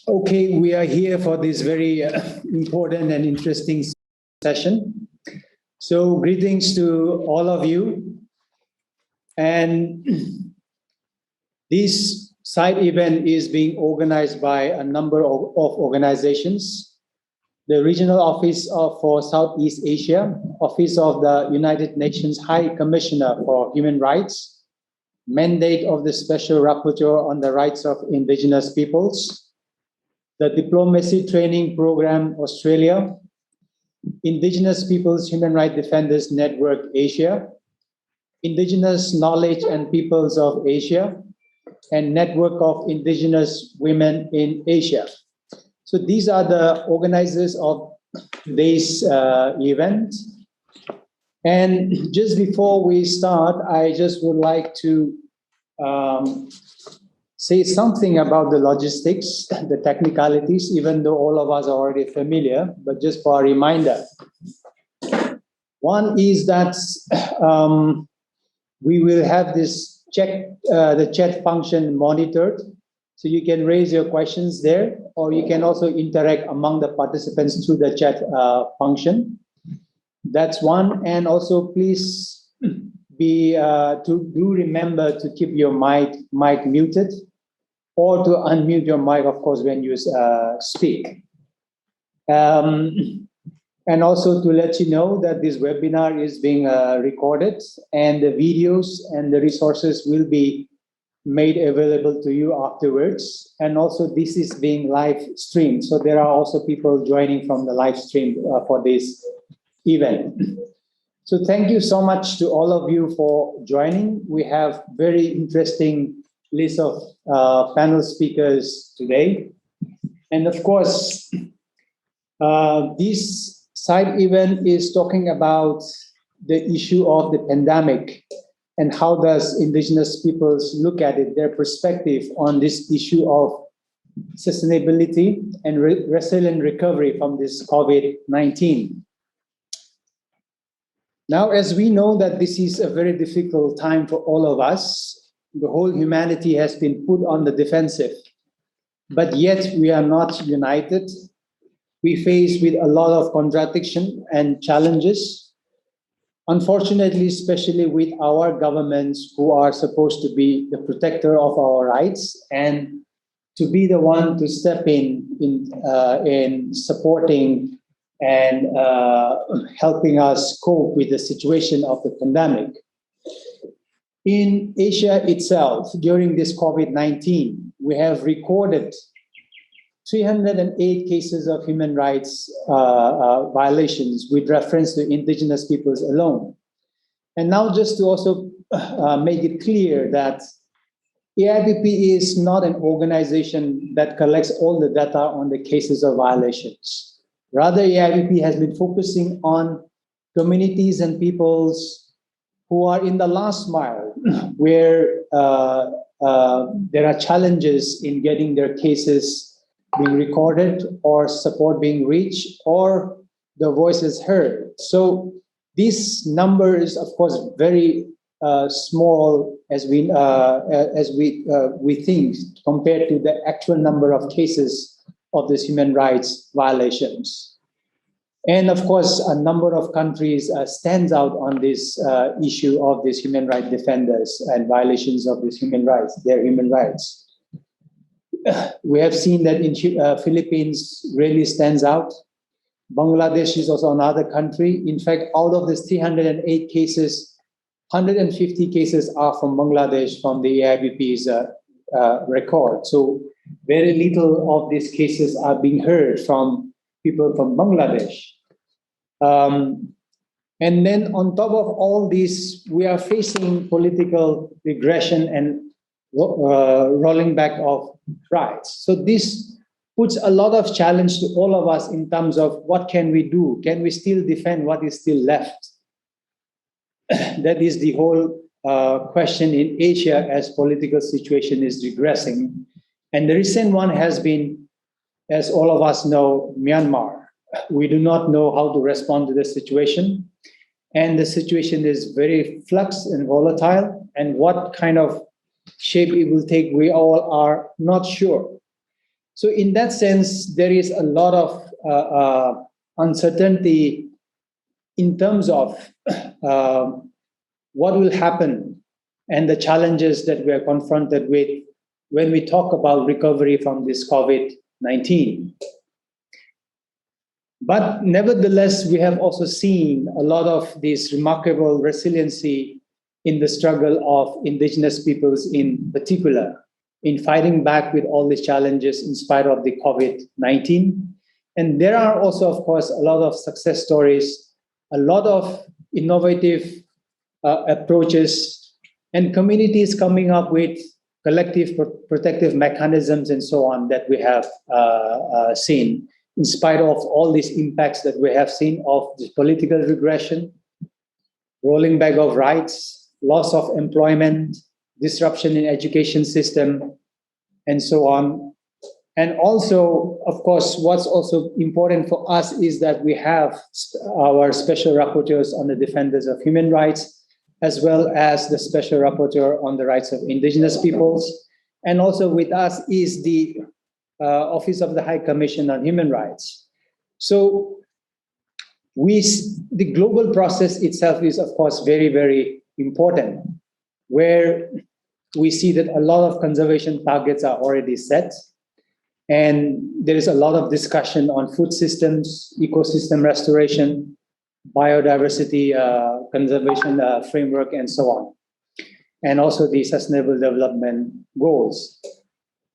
Okay, we are here for this very important and interesting session. So greetings to all of you. And this side event is being organized by a number of organizations. The Regional Office for Southeast Asia, Office of the United Nations High Commissioner for Human Rights, mandate of the Special Rapporteur on the Rights of Indigenous Peoples, the Diplomacy Training Program Australia, Indigenous Peoples Human Rights Defenders Network Asia, Indigenous Knowledge and Peoples of Asia, and Network of Indigenous Women in Asia. So these are the organizers of today's event. And just before we start, I just would like to say something about the logistics, the technicalities, even though all of us are already familiar, but just for a reminder. One is that we will have this the chat function monitored. So you can raise your questions there, or you can also interact among the participants through the chat function. That's one. And also please do remember to keep your mic muted, or to unmute your mic, of course, when you speak. And also to let you know that this webinar is being recorded, and the videos and the resources will be made available to you afterwards. And also this is being live streamed. So there are also people joining from the live stream for this event. So thank you so much to all of you for joining. We have very interesting list of panel speakers today. And of course, this side event is talking about the issue of the pandemic and how does Indigenous peoples look at it, their perspective on this issue of sustainability and resilient recovery from this COVID-19. Now, as we know that this is a very difficult time for all of us, the whole humanity has been put on the defensive, but yet we are not united. We face with a lot of contradiction and challenges. Unfortunately, especially with our governments who are supposed to be the protector of our rights and to be the one to step in supporting and helping us cope with the situation of the pandemic. In Asia itself, during this COVID-19, we have recorded 308 cases of human rights violations with reference to Indigenous peoples alone. And now just to also make it clear that AIPP is not an organization that collects all the data on the cases of violations. Rather, AIPP has been focusing on communities and peoples who are in the last mile, where there are challenges in getting their cases being recorded or support being reached or the voices heard. So this number is, of course, very small as we think compared to the actual number of cases of these human rights violations. And of course, a number of countries stands out on this issue of these human rights defenders and violations of these human rights, their human rights. We have seen that in Philippines really stands out. Bangladesh is also another country. In fact, out of these 308 cases, 150 cases are from Bangladesh from the AIPP's record. So very little of these cases are being heard from people from Bangladesh. And then on top of all this, we are facing political regression and rolling back of rights. So this puts a lot of challenge to all of us in terms of what can we do? Can we still defend what is still left? That is the whole question in Asia as political situation is regressing. And the recent one has been, as all of us know, Myanmar. We do not know how to respond to the situation. And the situation is very flux and volatile. And what kind of shape it will take, we all are not sure. So in that sense, there is a lot of uncertainty in terms of what will happen and the challenges that we are confronted with when we talk about recovery from this COVID-19. But nevertheless, we have also seen a lot of this remarkable resiliency in the struggle of indigenous peoples in particular, in fighting back with all these challenges in spite of the COVID-19. And there are also, of course, a lot of success stories, a lot of innovative approaches, and communities coming up with collective protective mechanisms and so on that we have seen, in spite of all these impacts that we have seen of the political regression, rolling back of rights, loss of employment, disruption in education system, and so on. And also, of course, what's also important for us is that we have our special rapporteurs on the defenders of human rights, as well as the special rapporteur on the rights of indigenous peoples. And also with us is the Office of the High Commission on Human Rights. So the global process itself is, of course, very, very important, where we see that a lot of conservation targets are already set. And there is a lot of discussion on food systems, ecosystem restoration, biodiversity conservation framework, and so on. And also the Sustainable Development Goals.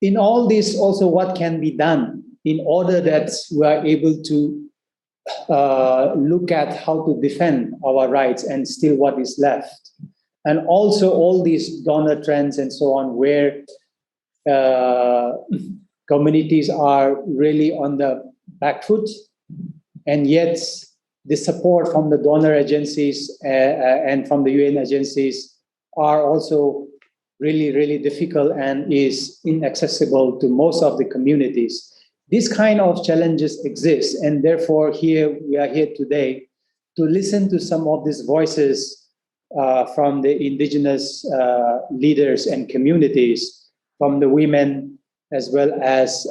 In all this, also what can be done in order that we are able to look at how to defend our rights and still what is left. And also all these donor trends and so on, where communities are really on the back foot, and yet the support from the donor agencies and from the UN agencies are also really, really difficult and is inaccessible to most of the communities. These kind of challenges exist, and therefore we are here today to listen to some of these voices from the indigenous leaders and communities, from the women, as well as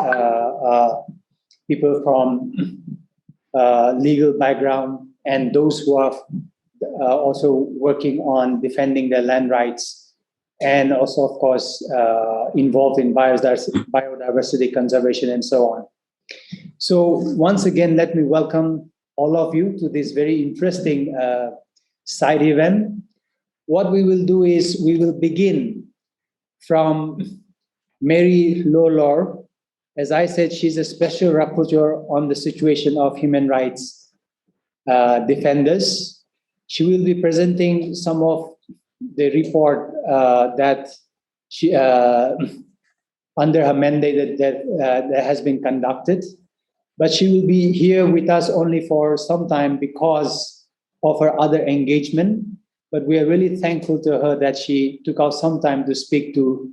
people from legal background, and those who are also working on defending their land rights, and also, of course, involved in biodiversity conservation and so on. So once again, let me welcome all of you to this very interesting side event. What we will do is we will begin from Mary Lawlor. As I said, she's a special rapporteur on the situation of human rights defenders. She will be presenting some of the report that she, under her mandate that has been conducted. But she will be here with us only for some time because of her other engagement. But we are really thankful to her that she took out some time to speak to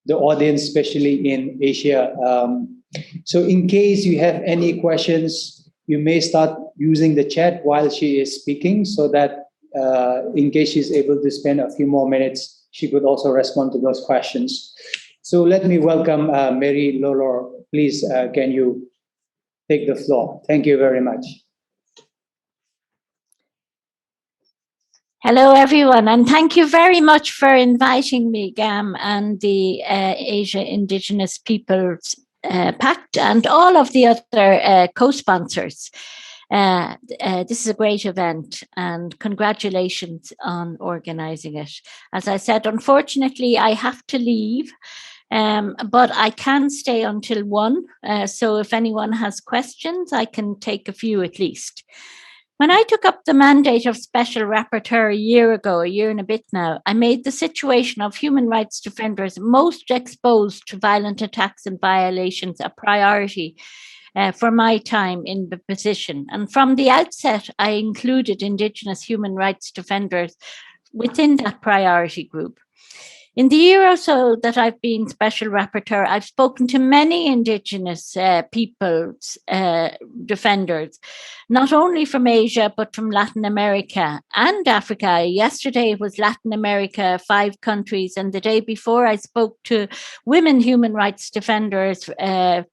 the audience, especially in Asia. So in case you have any questions, you may start using the chat while she is speaking, so that in case she's able to spend a few more minutes, she could also respond to those questions. So let me welcome Mary Lawlor. Please, can you take the floor? Thank you very much. Hello, everyone, and thank you very much for inviting me, GAM, and the Asia Indigenous Peoples Pact, and all of the other co-sponsors. This is a great event, and congratulations on organizing it. As I said, unfortunately, I have to leave, but I can stay until 1. So if anyone has questions, I can take a few at least. When I took up the mandate of Special Rapporteur a year and a bit now, I made the situation of human rights defenders most exposed to violent attacks and violations a priority for my time in the position. And from the outset, I included Indigenous human rights defenders within that priority group. In the year or so that I've been Special Rapporteur, I've spoken to many Indigenous peoples defenders, not only from Asia, but from Latin America and Africa. Yesterday it was Latin America, 5 countries, and the day before I spoke to women human rights defenders,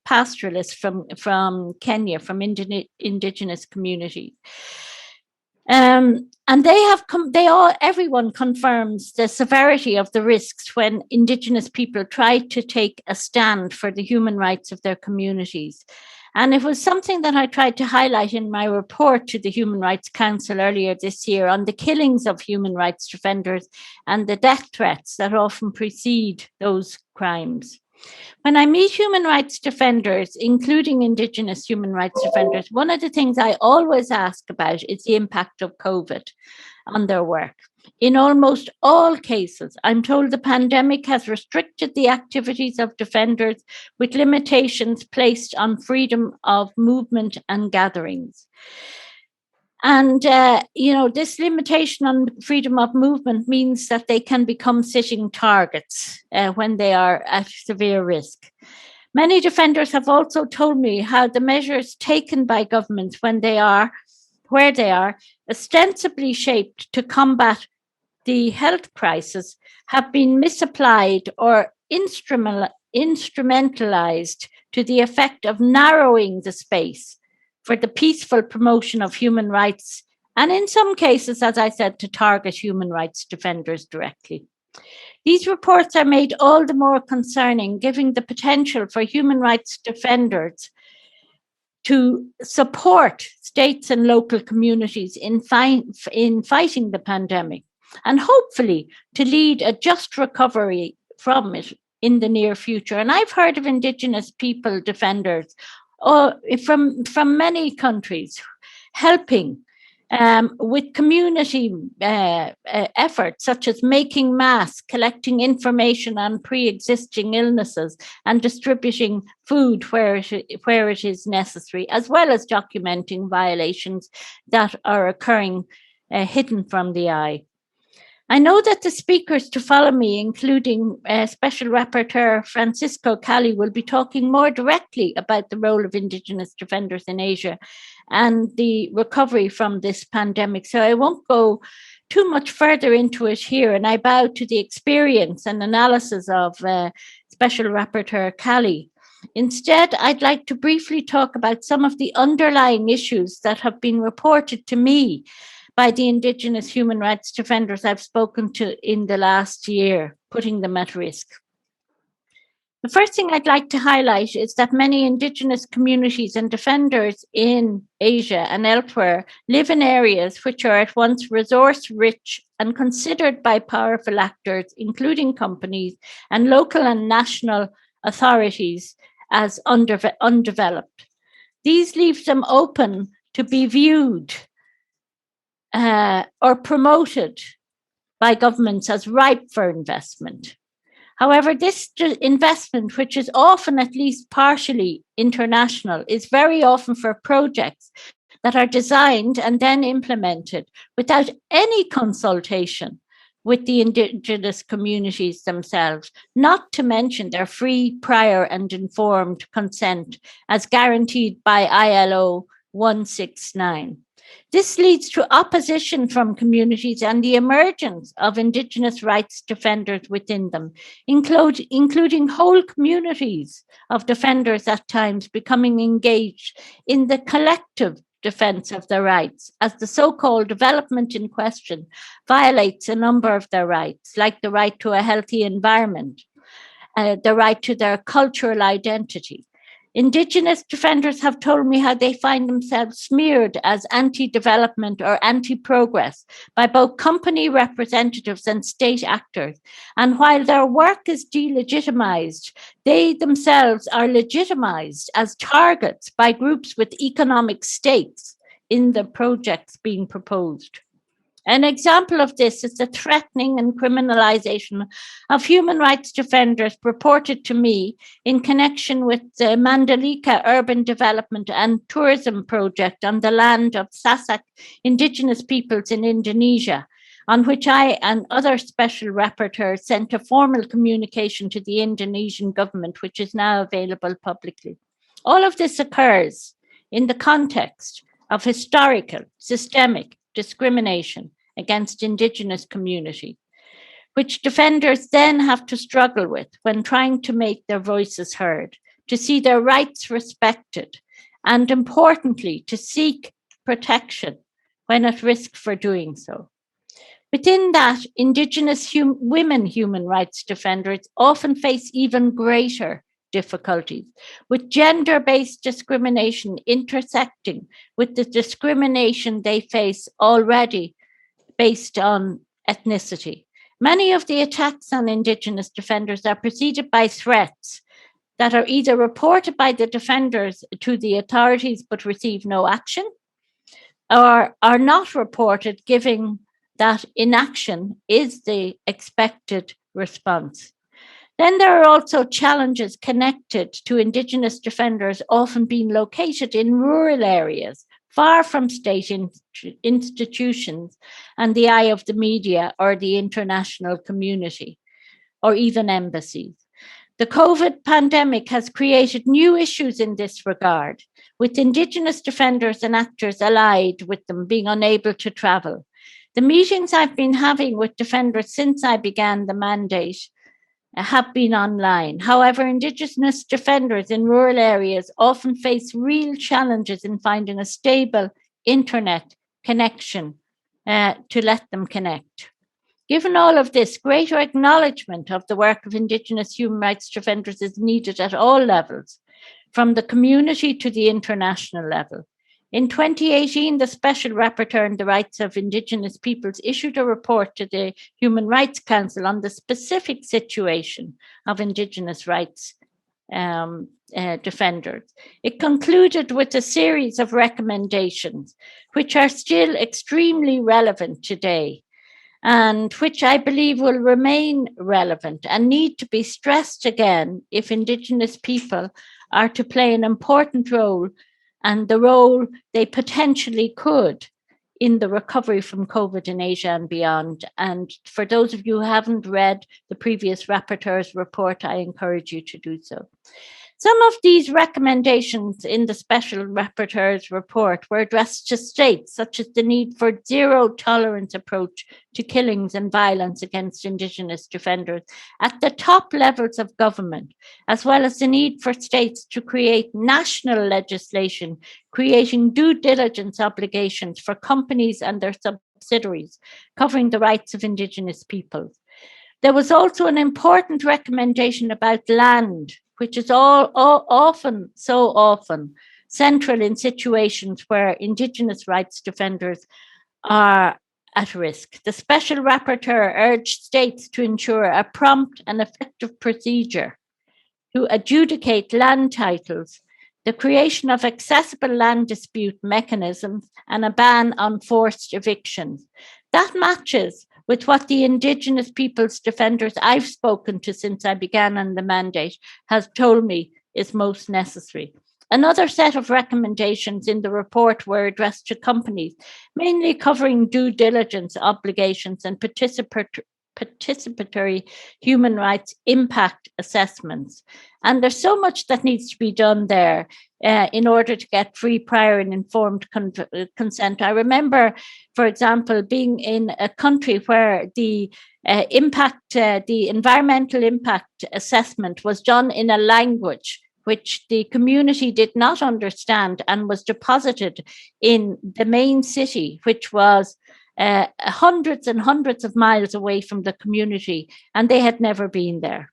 pastoralists from Kenya, from Indigenous communities. And everyone confirms the severity of the risks when Indigenous people try to take a stand for the human rights of their communities. And it was something that I tried to highlight in my report to the Human Rights Council earlier this year on the killings of human rights defenders and the death threats that often precede those crimes. When I meet human rights defenders, including Indigenous human rights defenders, one of the things I always ask about is the impact of COVID on their work. In almost all cases, I'm told the pandemic has restricted the activities of defenders with limitations placed on freedom of movement and gatherings. And, this limitation on freedom of movement means that they can become sitting targets when they are at severe risk. Many defenders have also told me how the measures taken by governments where they are ostensibly shaped to combat the health crisis have been misapplied or instrumentalized to the effect of narrowing the space for the peaceful promotion of human rights, and in some cases, as I said, to target human rights defenders directly. These reports are made all the more concerning, given the potential for human rights defenders to support states and local communities in fighting the pandemic, and hopefully to lead a just recovery from it in the near future. And I've heard of Indigenous people defenders from many countries helping with community efforts such as making masks, collecting information on pre-existing illnesses, and distributing food where it is necessary, as well as documenting violations that are occurring hidden from the eye. I know that the speakers to follow me, including Special Rapporteur Francisco Cali, will be talking more directly about the role of Indigenous defenders in Asia and the recovery from this pandemic. So I won't go too much further into it here, and I bow to the experience and analysis of Special Rapporteur Cali. Instead, I'd like to briefly talk about some of the underlying issues that have been reported to me by the Indigenous human rights defenders I've spoken to in the last year, putting them at risk. The first thing I'd like to highlight is that many Indigenous communities and defenders in Asia and elsewhere live in areas which are at once resource-rich and considered by powerful actors, including companies and local and national authorities, as undeveloped. These leave them open to be viewed or promoted by governments as ripe for investment. However, this investment, which is often at least partially international, is very often for projects that are designed and then implemented without any consultation with the Indigenous communities themselves, not to mention their free, prior and informed consent as guaranteed by ILO 169. This leads to opposition from communities and the emergence of Indigenous rights defenders within them, including whole communities of defenders at times becoming engaged in the collective defense of their rights, as the so-called development in question violates a number of their rights, like the right to a healthy environment, the right to their cultural identity. Indigenous defenders have told me how they find themselves smeared as anti-development or anti-progress by both company representatives and state actors. And while their work is delegitimized, they themselves are legitimized as targets by groups with economic stakes in the projects being proposed. An example of this is the threatening and criminalization of human rights defenders reported to me in connection with the Mandalika Urban Development and Tourism Project on the land of Sasak Indigenous Peoples in Indonesia, on which I and other special rapporteurs sent a formal communication to the Indonesian government, which is now available publicly. All of this occurs in the context of historical, systemic discrimination against Indigenous community, which defenders then have to struggle with when trying to make their voices heard, to see their rights respected, and importantly, to seek protection when at risk for doing so. Within that, Indigenous women human rights defenders often face even greater difficulties, with gender-based discrimination intersecting with the discrimination they face already based on ethnicity. Many of the attacks on Indigenous defenders are preceded by threats that are either reported by the defenders to the authorities but receive no action, or are not reported, giving that inaction is the expected response. Then there are also challenges connected to Indigenous defenders often being located in rural areas, far from state institutions and the eye of the media or the international community, or even embassies. The COVID pandemic has created new issues in this regard, with Indigenous defenders and actors allied with them being unable to travel. The meetings I've been having with defenders since I began the mandate have been online. However, Indigenous defenders in rural areas often face real challenges in finding a stable internet connection to let them connect. Given all of this, greater acknowledgement of the work of Indigenous human rights defenders is needed at all levels, from the community to the international level. In 2018, the Special Rapporteur on the Rights of Indigenous Peoples issued a report to the Human Rights Council on the specific situation of Indigenous rights defenders. It concluded with a series of recommendations, which are still extremely relevant today, and which I believe will remain relevant and need to be stressed again if Indigenous people are to play an important role, and the role they potentially could in the recovery from COVID in Asia and beyond. And for those of you who haven't read the previous rapporteur's report, I encourage you to do so. Some of these recommendations in the Special Rapporteur's report were addressed to states, such as the need for zero tolerance approach to killings and violence against Indigenous defenders at the top levels of government, as well as the need for states to create national legislation, creating due diligence obligations for companies and their subsidiaries, covering the rights of Indigenous peoples. There was also an important recommendation about land, which is often central in situations where Indigenous rights defenders are at risk. The Special Rapporteur urged states to ensure a prompt and effective procedure to adjudicate land titles, the creation of accessible land dispute mechanisms, and a ban on forced evictions. That matches with what the Indigenous Peoples defenders I've spoken to since I began on the mandate has told me is most necessary. Another set of recommendations in the report were addressed to companies, mainly covering due diligence obligations and participatory human rights impact assessments. And there's so much that needs to be done there in order to get free, prior, and informed consent. I remember, for example, being in a country where the environmental impact assessment was done in a language which the community did not understand and was deposited in the main city, which was hundreds and hundreds of miles away from the community, and they had never been there.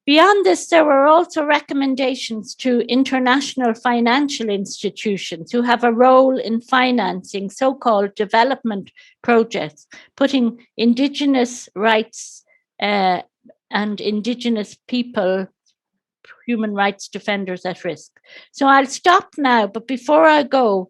Beyond this, there were also recommendations to international financial institutions who have a role in financing so-called development projects, putting Indigenous rights and Indigenous people, human rights defenders at risk. So I'll stop now, but before I go,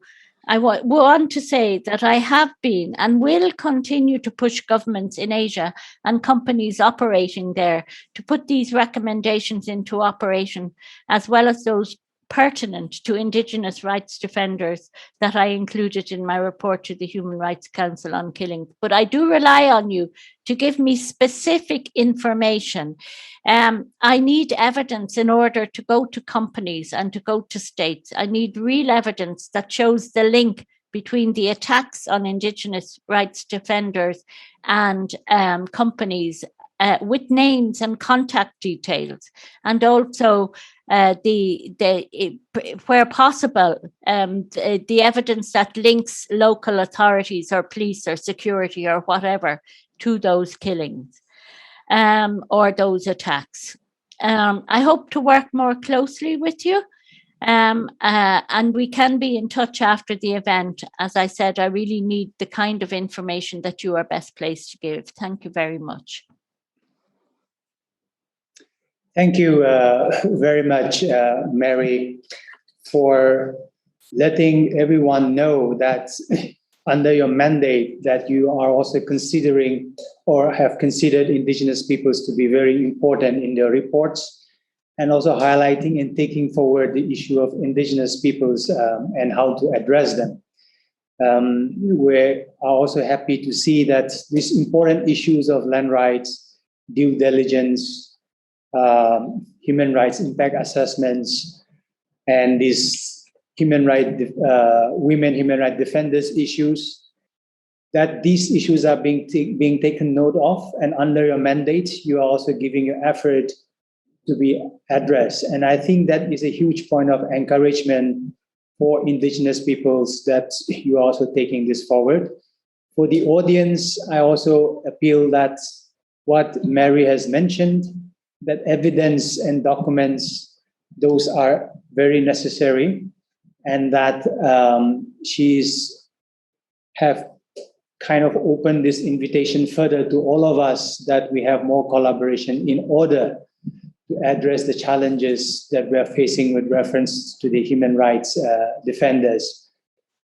I want to say that I have been and will continue to push governments in Asia and companies operating there to put these recommendations into operation, as well as those pertinent to Indigenous rights defenders that I included in my report to the Human Rights Council on killing. But I do rely on you to give me specific information. I need evidence in order to go to companies and to go to states. I need real evidence that shows the link between the attacks on Indigenous rights defenders and companies with names and contact details, and also where possible, the evidence that links local authorities or police or security or whatever to those killings or those attacks. I hope to work more closely with you. And we can be in touch after the event. As I said, I really need the kind of information that you are best placed to give. Thank you very much. Thank you very much, Mary, for letting everyone know that under your mandate that you are also considering or have considered Indigenous peoples to be very important in the reports, and also highlighting and taking forward the issue of Indigenous peoples and how to address them. We are also happy to see that these important issues of land rights, due diligence, human rights impact assessments, and these women human rights defenders issues, that these issues are being taken note of, and under your mandate, you are also giving your effort to be addressed. And I think that is a huge point of encouragement for Indigenous peoples that you are also taking this forward. For the audience, I also appeal that what Mary has mentioned, that evidence and documents, those are very necessary, and that she's have kind of opened this invitation further to all of us that we have more collaboration in order to address the challenges that we are facing with reference to the human rights defenders.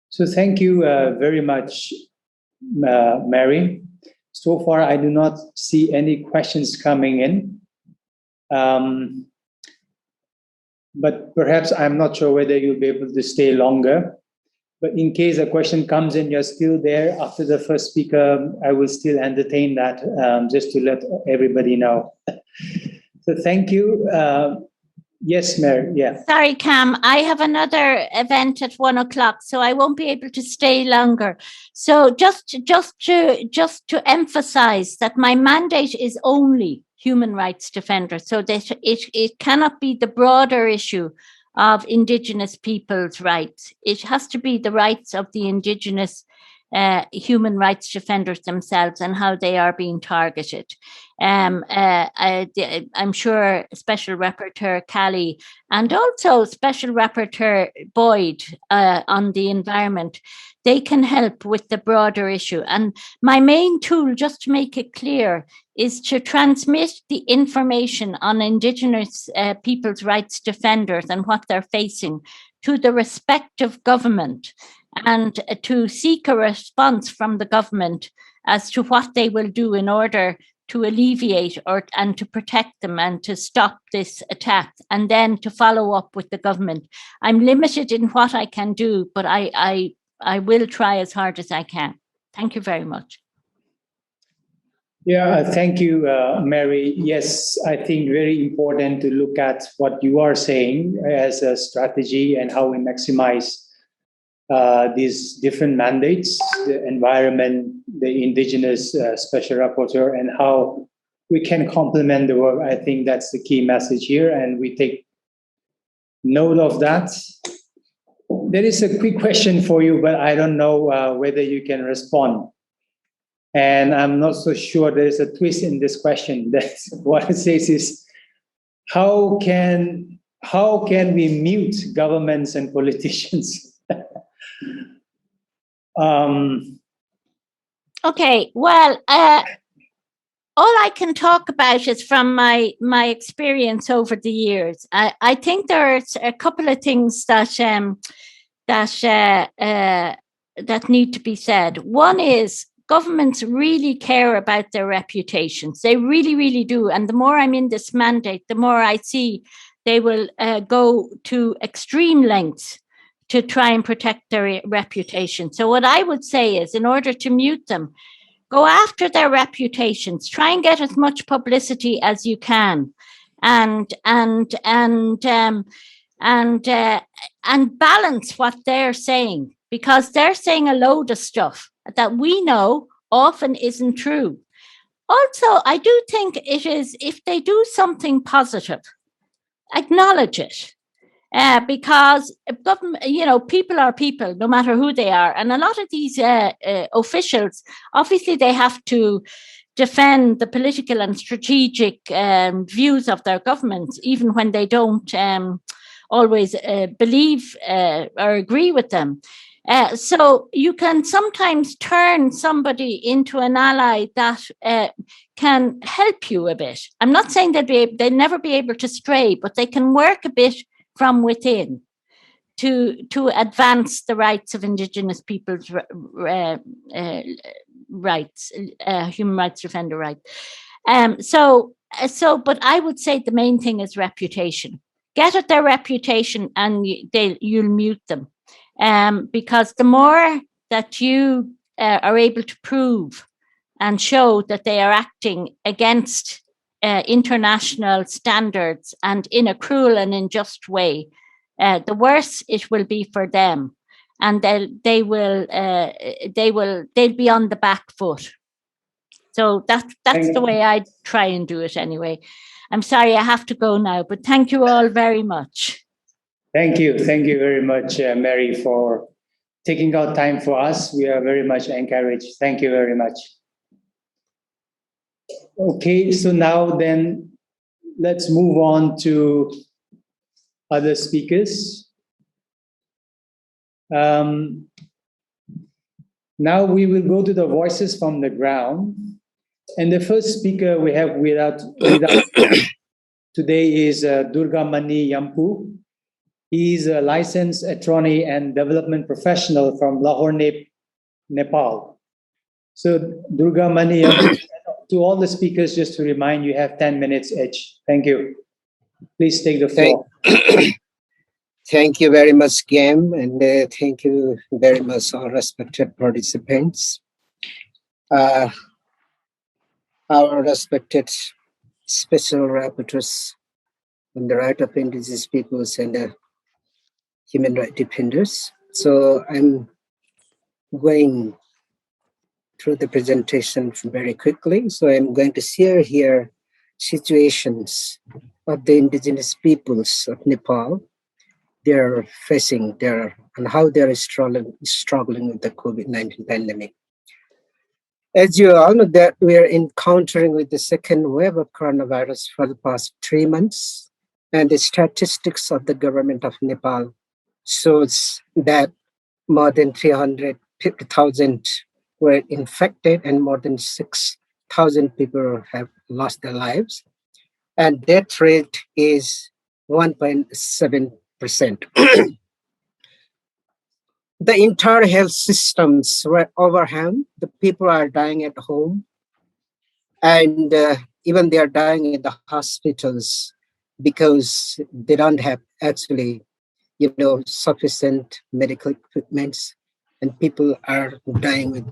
So thank you very much, Mary. So far, I do not see any questions coming in. But perhaps I'm not sure whether you'll be able to stay longer. But in case a question comes in, you're still there after the first speaker, I will still entertain that just to let everybody know. So thank you. Yes, Mary. Yeah. Sorry, Cam. I have another event at 1 o'clock, so I won't be able to stay longer. So just to emphasize that my mandate is only human rights defenders, so that it cannot be the broader issue of Indigenous people's rights. It has to be the rights of the Indigenous human rights defenders themselves and how they are being targeted. I'm sure Special Rapporteur Kelly and also Special Rapporteur Boyd on the environment, they can help with the broader issue. And my main tool, just to make it clear, is to transmit the information on Indigenous people's rights defenders and what they're facing to the respective government, and to seek a response from the government as to what they will do in order to alleviate and to protect them and to stop this attack, and then to follow up with the government. I'm limited in what I can do, but I will try as hard as I can. Thank you very much. Yeah, thank you, Mary. Yes, I think very important to look at what you are saying as a strategy and how we maximize these different mandates, the environment, the Indigenous Special Rapporteur, and how we can complement the work. I think that's the key message here, and we take note of that. There is a quick question for you, but I don't know whether you can respond. And I'm not so sure there is a twist in this question. That's what it says is, how can we mute governments and politicians? Okay, well, all I can talk about is from my experience over the years. I think there's a couple of things that need to be said. One is, governments really care about their reputations. They really, really do. And the more I'm in this mandate, the more I see they will go to extreme lengths to try and protect their reputation. So what I would say is, in order to mute them, go after their reputations, try and get as much publicity as you can, and balance what they're saying, because they're saying a load of stuff that we know often isn't true. Also, I do think it is, if they do something positive, acknowledge it. Because government, people are people, no matter who they are. And a lot of these officials, obviously, they have to defend the political and strategic views of their governments, even when they don't always believe or agree with them. So you can sometimes turn somebody into an ally that can help you a bit. I'm not saying they'll never be able to stray, but they can work a bit from within to advance the rights of Indigenous peoples' rights, human rights defender rights. But I would say the main thing is reputation. Get at their reputation, and you'll mute them, because the more that you are able to prove and show that they are acting against international standards and in a cruel and unjust way, the worse it will be for them, and they'll be on the back foot. So that's the way I try and do it anyway. I'm sorry I have to go now, but thank you all very much. Thank you very much, Mary, for taking out time for us. We are very much encouraged. Thank you very much. Okay, so now then let's move on to other speakers. Now we will go to the voices from the ground. And the first speaker we have with us today is Durga Mani Yampu. He is a licensed attorney and development professional from Lahore, Nepal. So Durga Mani Yampu, to all the speakers, just to remind you, have 10 minutes each. Thank you. Please take the floor. Thank you very much, Gam, and thank you very much, all respected participants. Our respected Special Rapporteurs on the right of Indigenous peoples and human rights defenders. So I'm going through the presentation very quickly. So I'm going to share here situations of the Indigenous peoples of Nepal. They're facing and how they're struggling with the COVID-19 pandemic. As you all know, that we are encountering with the second wave of coronavirus for the past 3 months, and the statistics of the government of Nepal shows that more than 350,000 were infected and more than 6,000 people have lost their lives, and death rate is 1.7%. The entire health systems were overwhelmed. The people are dying at home, and even they are dying in the hospitals because they don't have actually, sufficient medical equipments, and people are dying with,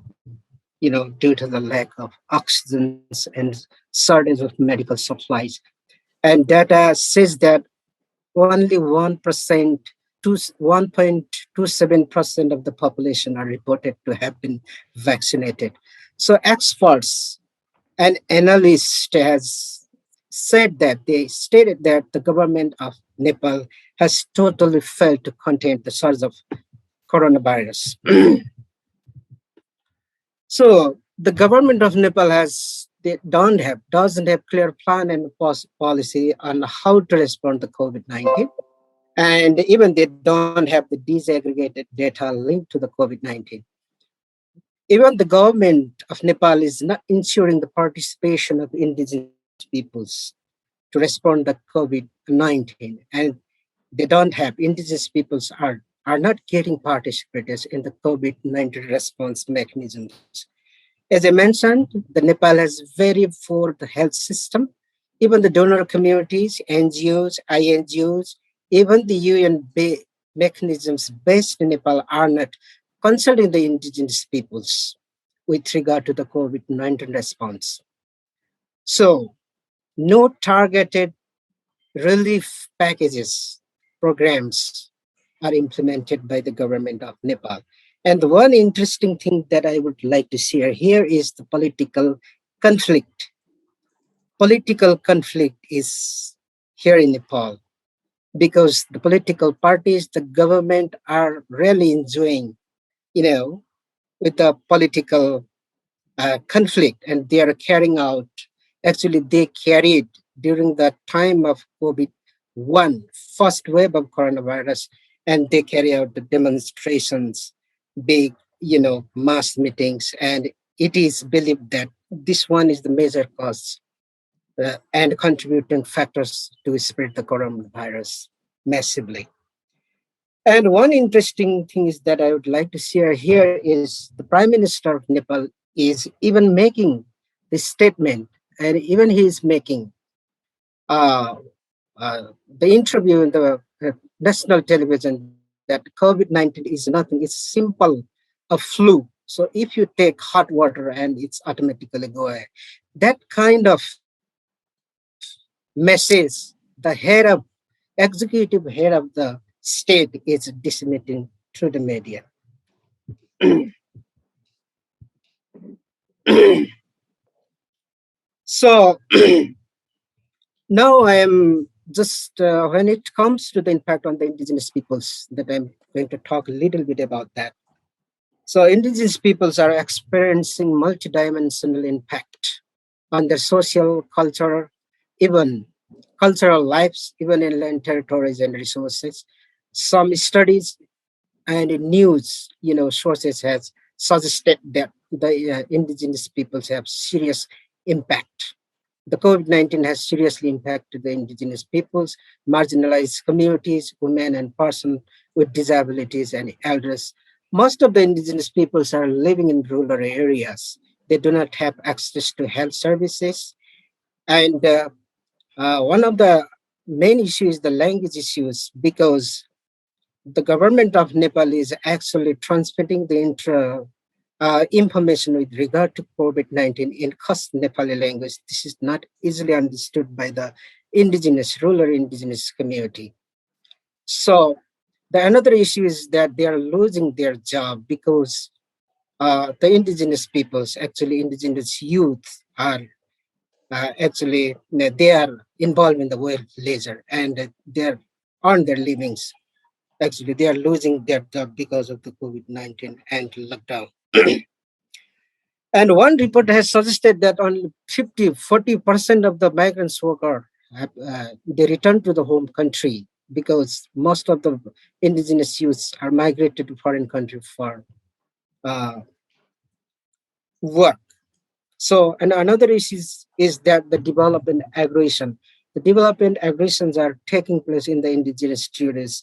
due to the lack of oxygen and shortage of medical supplies. And data says that only 1% to 1.27% of the population are reported to have been vaccinated. So experts and analysts has stated that the government of Nepal has totally failed to contain the surge of coronavirus. So the government of Nepal doesn't have clear plan and policy on how to respond to COVID-19. And even they don't have the disaggregated data linked to the COVID-19. Even the government of Nepal is not ensuring the participation of indigenous peoples to respond to COVID-19. And they don't have, indigenous peoples are not getting participators in the COVID-19 response mechanisms. As I mentioned, the Nepal has very poor health system, even the donor communities, NGOs, INGOs, even the UN mechanisms based in Nepal are not consulting the indigenous peoples with regard to the COVID-19 response. So, no targeted relief packages, programs are implemented by the government of Nepal. And the one interesting thing that I would like to share here is the political conflict. Political conflict is here in Nepal because the political parties, the government are really enjoying, with the political conflict, and they are carrying out, actually they carried during the time of COVID-1, first wave of coronavirus, and they carry out the demonstrations, big, mass meetings, and it is believed that this one is the major cause and contributing factors to spread the coronavirus massively. And one interesting thing is that I would like to share here is the Prime Minister of Nepal is even making this statement, and even he is making the interview in the national television that COVID-19 is nothing, it's simple, a flu. So if you take hot water and it's automatically go away. That kind of message, the executive head of the state is disseminating through the media. So now I am just, when it comes to the impact on the indigenous peoples, that I'm going to talk a little bit about that. So indigenous peoples are experiencing multidimensional impact on their social, cultural, even cultural lives, even in land territories and resources. Some studies and news, sources has suggested that the indigenous peoples have serious impact. The COVID-19 has seriously impacted the indigenous peoples, marginalized communities, women and persons with disabilities and elders. Most of the indigenous peoples are living in rural areas. They do not have access to health services. And one of the main issues is the language issues, because the government of Nepal is actually transmitting the information with regard to COVID-19 in Khas Nepali language. This is not easily understood by the rural indigenous community. So another issue is that they are losing their job because the indigenous peoples, actually indigenous youth, are actually they are involved in the world leisure, and they are on their livings. Actually, they are losing their job because of the COVID-19 and lockdown. And one report has suggested that only 40% of the migrants worker they return to the home country, because most of the indigenous youths are migrated to foreign country for work. So, and another issue is that the development aggression. The development aggressions are taking place in the indigenous territories,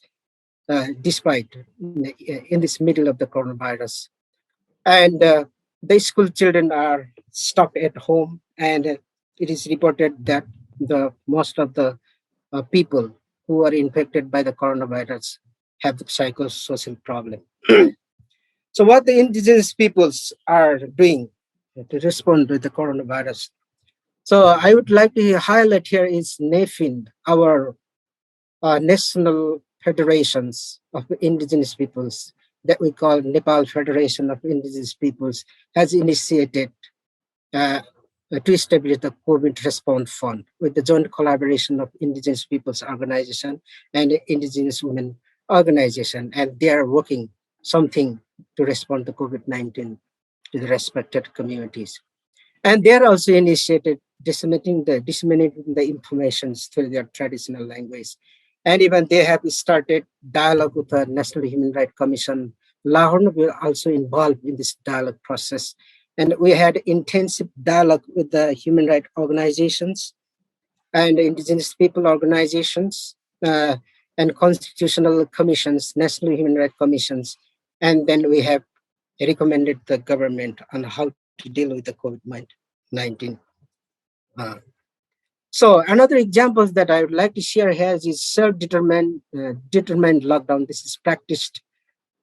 despite in this middle of the coronavirus. And the school children are stuck at home, and it is reported that the most of the people who are infected by the coronavirus have the psychosocial problem. So what the indigenous peoples are doing to respond to the coronavirus. So I would like to highlight here is NAFIN, our national federations of indigenous peoples, that we call Nepal Federation of Indigenous Peoples, has initiated to establish the COVID Response Fund with the joint collaboration of Indigenous Peoples Organization and Indigenous Women Organization, and they are working something to respond to COVID-19 to the respected communities. And they are also initiated disseminating the information through their traditional language. And even they have started dialogue with the National Human Rights Commission. Lahore will also involved in this dialogue process. And we had intensive dialogue with the human rights organizations and indigenous people organizations and constitutional commissions, national human rights commissions. And then we have recommended the government on how to deal with the COVID-19. So another example that I would like to share here is self-determined determined lockdown. This is practiced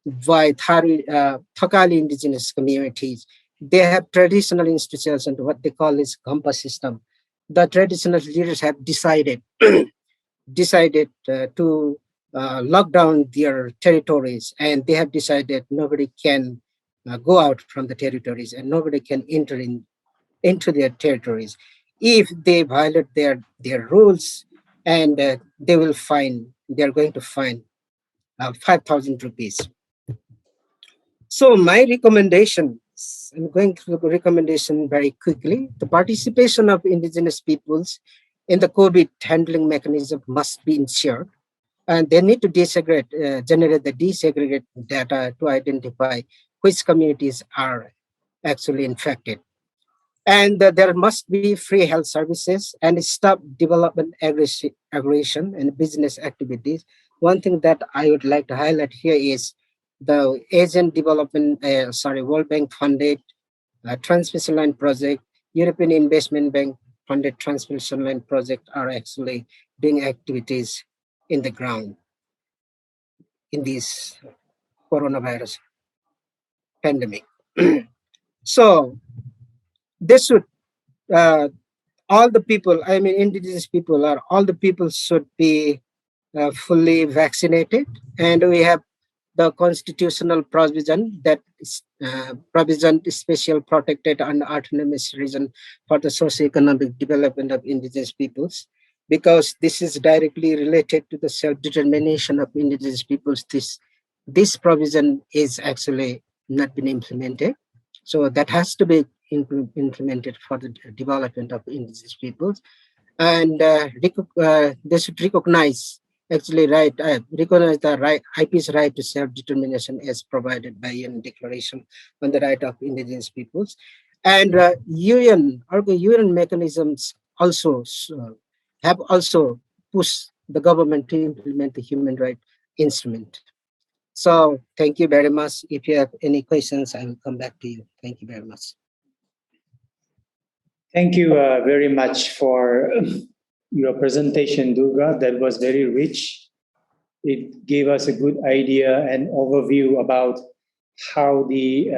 by Thakali indigenous communities. They have traditional institutions and what they call is Ghampa system. The traditional leaders have decided to lock down their territories, and they have decided nobody can go out from the territories and nobody can enter into their territories. If they violate their rules, and they will fine. They are going to fine 5,000 rupees. So my recommendation, I'm going through the recommendation very quickly. The participation of indigenous peoples in the COVID handling mechanism must be ensured, and they need to generate the desegregate data to identify which communities are actually infected. And there must be free health services and stop development aggression and business activities. One thing that I would like to highlight here is the Asian Development, World Bank funded Transmission Line project, European Investment Bank funded Transmission Line project are actually doing activities in the ground in this coronavirus pandemic. So this should, all the people, I mean, indigenous people all the people should be fully vaccinated. And we have the constitutional provision that provision special protected and autonomous region for the socio-economic development of indigenous peoples, because this is directly related to the self-determination of indigenous peoples. This provision is actually not been implemented, so that has to be implemented for the development of indigenous peoples. And they should recognize recognize the right IP's right to self-determination as provided by UN Declaration on the Right of Indigenous Peoples. And UN mechanisms also have also pushed the government to implement the human rights instrument. So thank you very much. If you have any questions, I will come back to you. Thank you very much. Thank you very much for your presentation, Durga. That was very rich. It gave us a good idea and overview about how the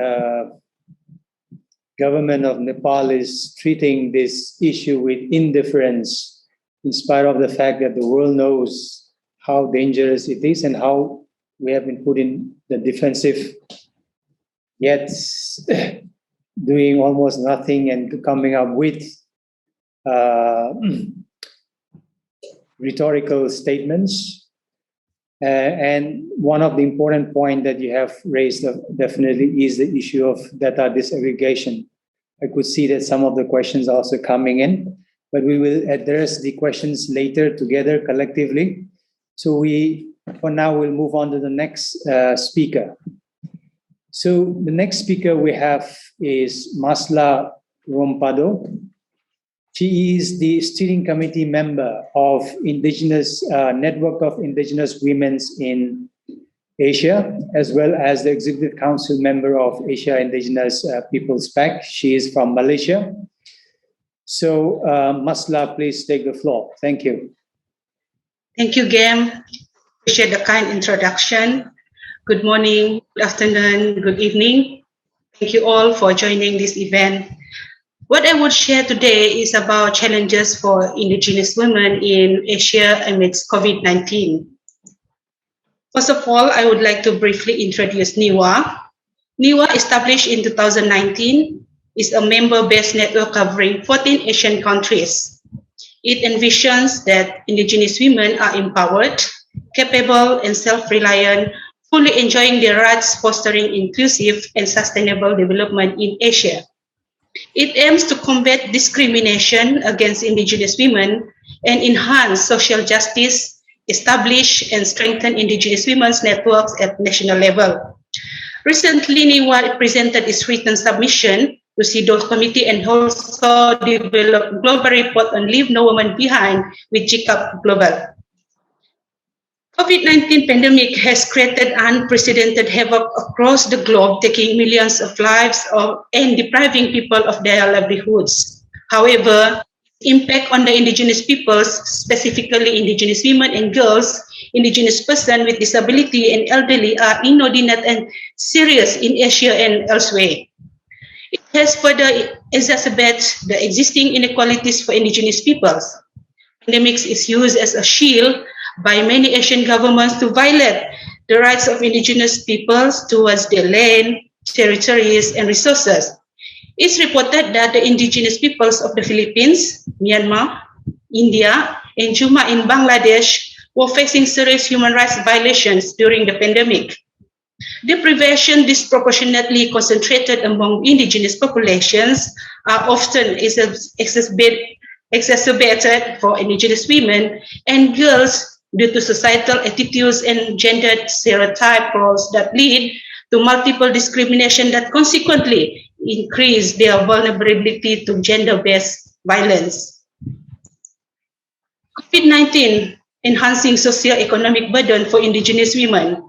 government of Nepal is treating this issue with indifference, in spite of the fact that the world knows how dangerous it is and how we have been put in the defensive, yet doing almost nothing and coming up with rhetorical statements. And one of the important points that you have raised definitely is the issue of data disaggregation. I could see that some of the questions are also coming in, but we will address the questions later together collectively. So for now, we'll move on to the next speaker. So the next speaker we have is Masla Rompado. She is the steering committee member of Indigenous Network of Indigenous Women in Asia, as well as the executive council member of Asia Indigenous Peoples Pact. She is from Malaysia. So Masla, please take the floor. Thank you. Thank you, Gam. Appreciate the kind introduction. Good morning, good afternoon, good evening. Thank you all for joining this event. What I would share today is about challenges for indigenous women in Asia amidst COVID-19. First of all, I would like to briefly introduce NIWA. NIWA, established in 2019, is a member-based network covering 14 Asian countries. It envisions that indigenous women are empowered, capable, and self-reliant, fully enjoying their rights, fostering inclusive and sustainable development in Asia. It aims to combat discrimination against indigenous women and enhance social justice, establish and strengthen indigenous women's networks at national level. Recently, NIWA presented its written submission to CEDAW committee and also developed a global report on Leave No Woman Behind with GCAP Global. COVID-19 pandemic has created unprecedented havoc across the globe, taking millions of lives and depriving people of their livelihoods. However, Impact on the indigenous peoples, specifically indigenous women and girls, indigenous persons with disability and elderly are inordinate and serious in Asia and elsewhere. It has further exacerbated the existing inequalities for indigenous peoples. Pandemics is used as a shield by many Asian governments to violate the rights of indigenous peoples towards their land, territories, and resources. It's reported that the indigenous peoples of the Philippines, Myanmar, India, and Juma in Bangladesh were facing serious human rights violations during the pandemic. Deprivation disproportionately concentrated among indigenous populations are often exacerbated for indigenous women and girls due to societal attitudes and gendered stereotype roles that lead to multiple discrimination that consequently increase their vulnerability to gender-based violence. COVID-19 enhancing socio-economic burden for indigenous women.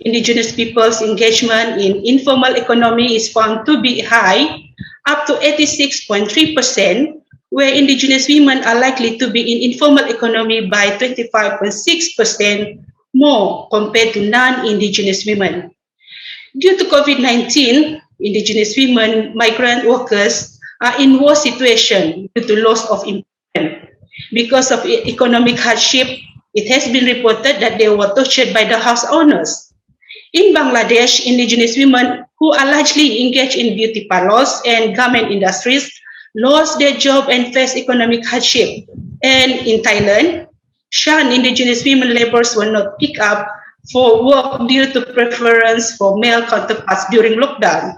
Indigenous people's engagement in informal economy is found to be high, up to 86.3%, where indigenous women are likely to be in informal economy by 25.6% more compared to non-indigenous women. Due to COVID-19, indigenous women, migrant workers are in worse situation due to loss of employment. Because of economic hardship, it has been reported that they were tortured by the house owners. In Bangladesh, indigenous women who are largely engaged in beauty parlors and garment industries lost their job and faced economic hardship. And in Thailand, Shan indigenous women laborers were not picked up for work due to preference for male counterparts during lockdown.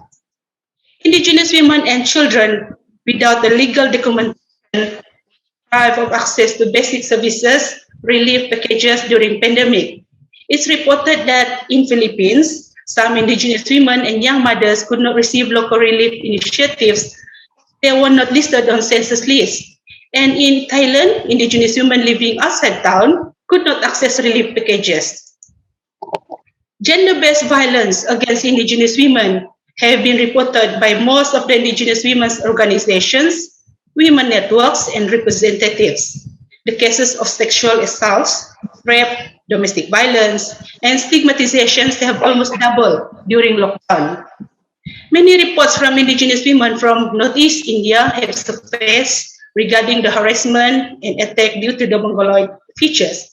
Indigenous women and children without the legal documentation deprived of access to basic services, relief packages during pandemic. It's reported that in Philippines, some indigenous women and young mothers could not receive local relief initiatives. They were not listed on census lists. And in Thailand, indigenous women living outside town could not access relief packages. Gender-based violence against indigenous women have been reported by most of the indigenous women's organizations, women networks, and representatives. The cases of sexual assaults, rape, domestic violence, and stigmatizations have almost doubled during lockdown. Many reports from indigenous women from Northeast India have surfaced regarding the harassment and attack due to the Mongoloid features.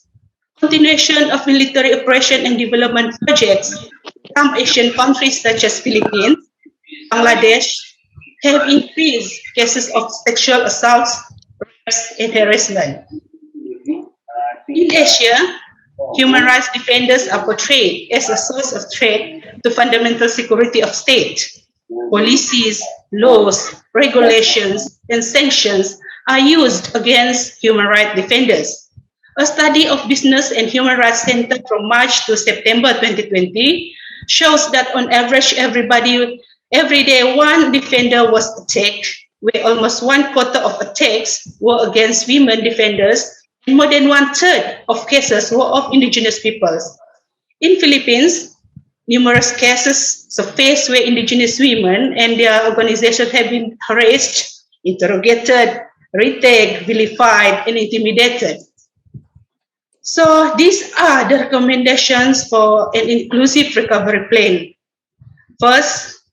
Continuation of military operation and development projects in some Asian countries such as Philippines, Bangladesh, have increased cases of sexual assaults, rapes, and harassment. In Asia, human rights defenders are portrayed as a source of threat to fundamental security of state. Policies, laws, regulations, and sanctions are used against human rights defenders. A study of Business and Human Rights Center from March to September 2020 shows that on average, every day one defender was attacked, where almost 1/4 of attacks were against women defenders, and more than 1/3 of cases were of indigenous peoples. In Philippines, numerous cases surfaced where indigenous women and their organizations have been harassed, interrogated, retagged, vilified, and intimidated. So these are the recommendations for an inclusive recovery plan. First,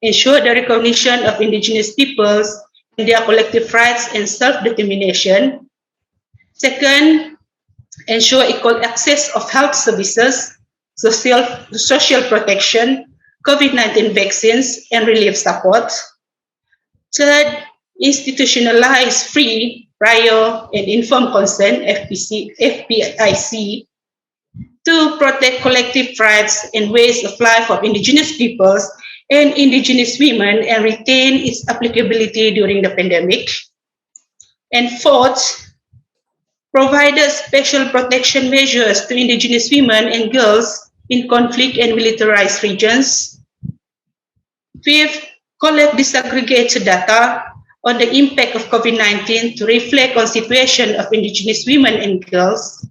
ensure the recognition of indigenous peoples and their collective rights and self-determination. Second, ensure equal access of health services, social protection, COVID-19 vaccines, and relief support. Third, institutionalize free, prior, and informed consent, FPIC, to protect collective rights and ways of life of indigenous peoples and indigenous women and retain its applicability during the pandemic. And fourth, provide special protection measures to indigenous women and girls in conflict and militarized regions. Fifth, collect disaggregated data on the impact of COVID-19 to reflect on situation of indigenous women and girls.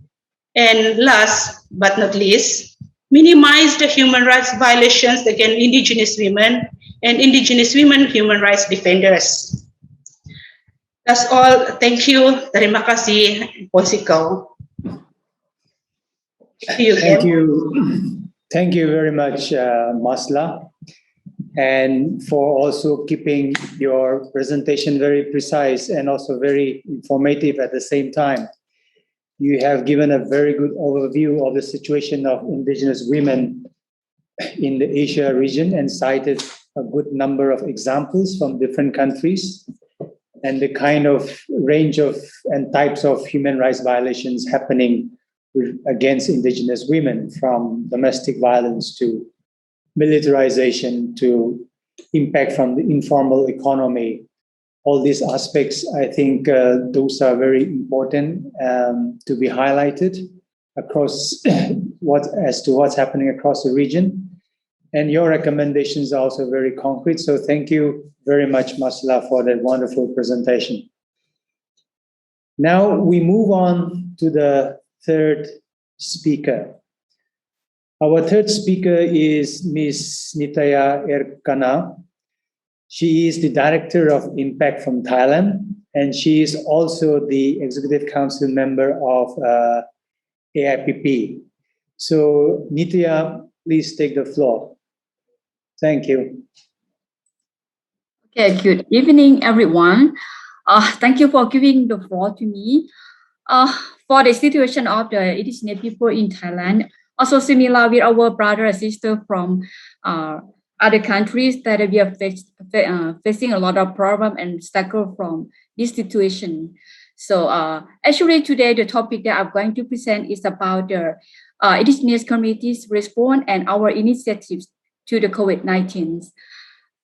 And last but not least, minimize the human rights violations against indigenous women and indigenous women human rights defenders. That's all. Thank you. Terima kasih. Posiko. Thank you. Thank you very much, Masla, and for also keeping your presentation very precise and also very informative at the same time. You have given a very good overview of the situation of indigenous women in the Asia region and cited a good number of examples from different countries and the kind of range of and types of human rights violations happening against indigenous women, from domestic violence to militarization to impact from the informal economy. All these aspects, I think those are very important to be highlighted across as to what's happening across the region. And your recommendations are also very concrete. So thank you very much, Masla, for that wonderful presentation. Now we move on to the third speaker. Our third speaker is Ms. Nitaya Erkana. She is the Director of Impact from Thailand, and she is also the Executive Council member of AIPP. So Nitya, please take the floor. Thank you. Okay, good evening, everyone. Thank you for giving the floor to me. For the situation of the indigenous people in Thailand, also similar with our brother and sister from other countries that we are facing a lot of problem and struggle from this situation. So actually today the topic that I'm going to present is about the indigenous communities response and our initiatives to the COVID-19.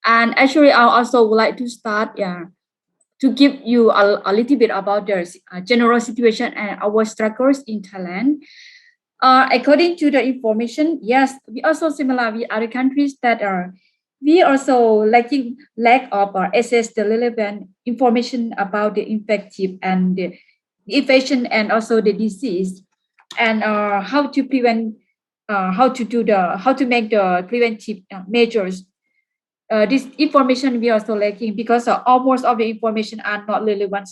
And actually I also would like to start to give you a little bit about the general situation and our struggles in Thailand. According to the information, yes, we also similar with other countries that are, we also lack of access to relevant information about the infective and the infection and also the disease, and how to prevent, how to make the preventive measures. This information we also lacking because almost of the information are not relevant,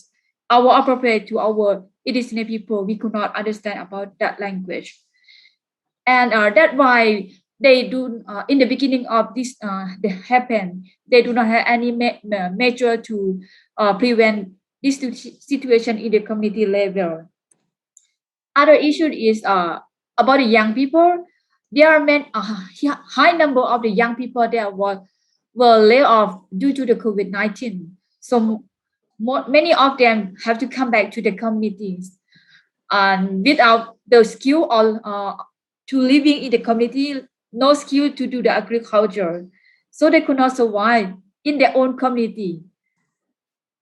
our appropriate to our indigenous people. We could not understand about that language, and that's why they do in the beginning of this they happen. They do not have any measure to prevent this situation in the community level. Other issue is about the young people. There are high number of the young people that were laid off due to the COVID-19. So many of them have to come back to the communities, and without the skill or to living in the community, no skill to do the agriculture, so they could not survive in their own community.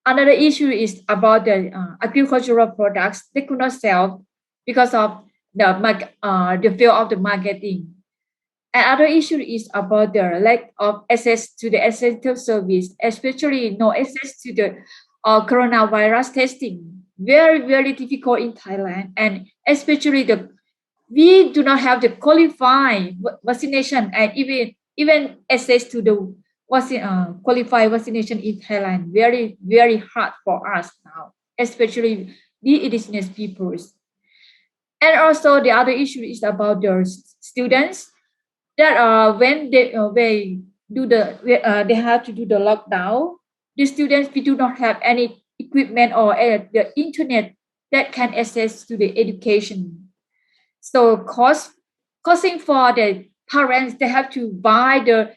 Another issue is about the agricultural products they could not sell because of the fail of the marketing. Another issue is about the lack of access to the essential service, especially no access to the coronavirus testing. Very, very difficult in Thailand, and especially we do not have the qualified vaccination and even access to the qualified vaccination in Thailand. Very, very hard for us now, especially the indigenous peoples. And also the other issue is about the students that when they they have to do the lockdown. The students, we do not have any equipment or the internet that can access to the education. So causing for the parents, they have to buy the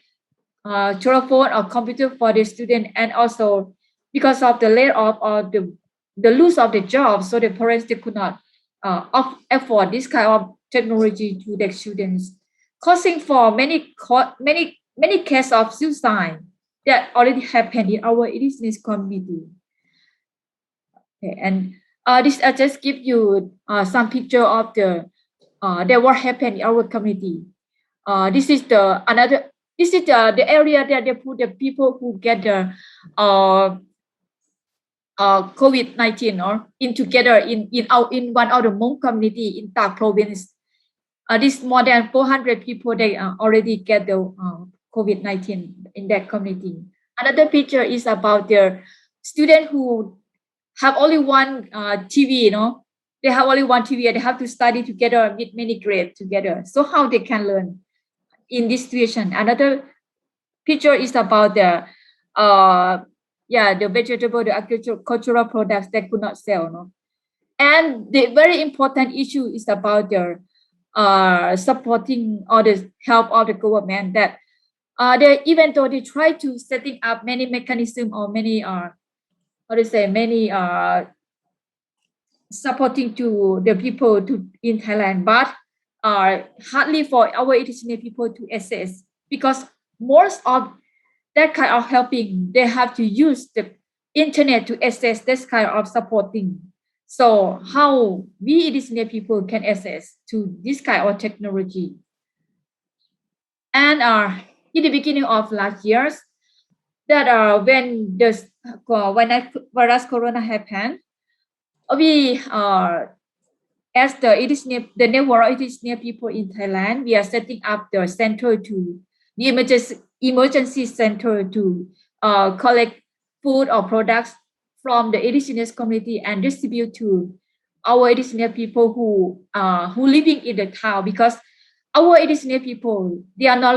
telephone or computer for the student, and also because of the layoff or the loss of the job, so the parents, they could not afford this kind of technology to their students, causing for many cases of suicide that already happened in our indigenous community. Okay, and this I just give you some picture of the that what happened in our community. This is the area that they put the people who get the COVID-19 or in together in one of the Hmong community in Tak province. This more than 400 people, they already get the COVID-19 in that community. Another picture is about the student who have only one TV, you know, they have only one TV and they have to study together with many grades together. So how they can learn in this situation? Another picture is about the the vegetable, the agricultural products that could not sell, no? And the very important issue is about the supporting or the help of the government, that even though they try to setting up many mechanisms or many supporting to the people in Thailand, but hardly for our indigenous people to access, because most of that kind of helping, they have to use the internet to access this kind of supporting. So how we indigenous people can access to this kind of technology? And in the beginning of last year, that when virus corona happened, we as the network of indigenous people in Thailand, we are setting up the center to the emergency center to collect food or products from the indigenous community and distribute to our indigenous people who living in the town, because our indigenous people, they are not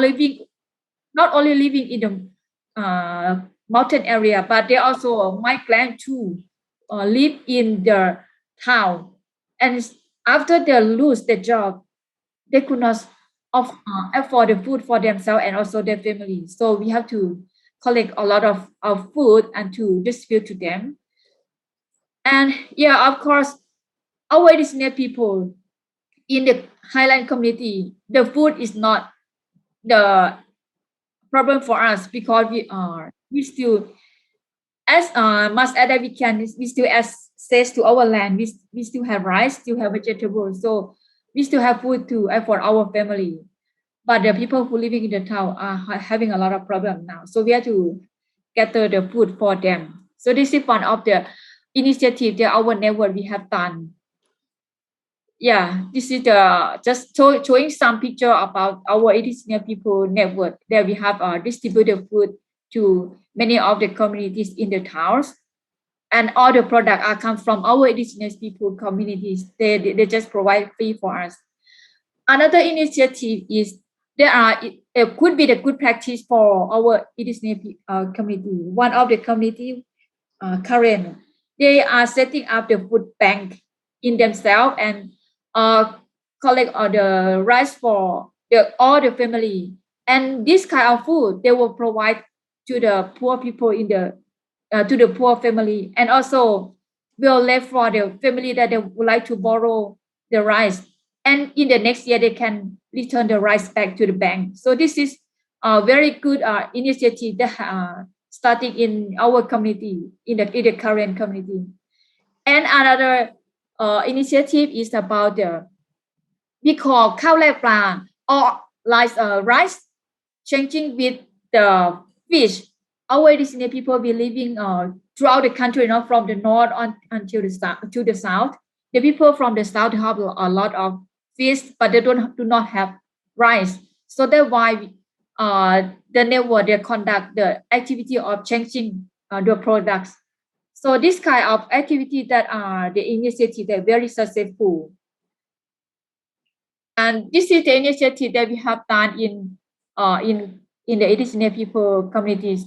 only living in the mountain area, but they also migrate to live in the town. And after they lose their job, they could not afford the food for themselves and also their family. So we have to collect a lot of food and to distribute to them. And yeah, of course, our indigenous people in the Highland community, the food is not the problem for us, because we still, as much as we can, we still access to our land. We still have rice, still have vegetables, so we still have food to for our family. But the people who living in the town are having a lot of problems now, so we have to gather the food for them. So this is one of the initiative that our network we have done. Yeah, this is just showing some picture about our indigenous people network that we have distributed food to many of the communities in the towns, and all the products are come from our indigenous people communities. They just provide free for us. Another initiative is it could be the good practice for our indigenous community. One of the community, Karen, they are setting up the food bank in themselves and collect the rice for all the family. And this kind of food they will provide to the poor people in the to the poor family, and also will left for the family that they would like to borrow the rice. And in the next year, they can return the rice back to the bank. So this is a very good initiative that starting in our community, in the current community. And another initiative is about we call khao lai pla, or like rice changing with the fish. Our indigenous people be living throughout the country, not from the north until the south to the south. The people from the south have a lot of fish, but they do not have rice. So that's why the network they conduct the activity of changing the products. So this kind of activity that are the initiative that very successful. And this is the initiative that we have done in the indigenous people communities.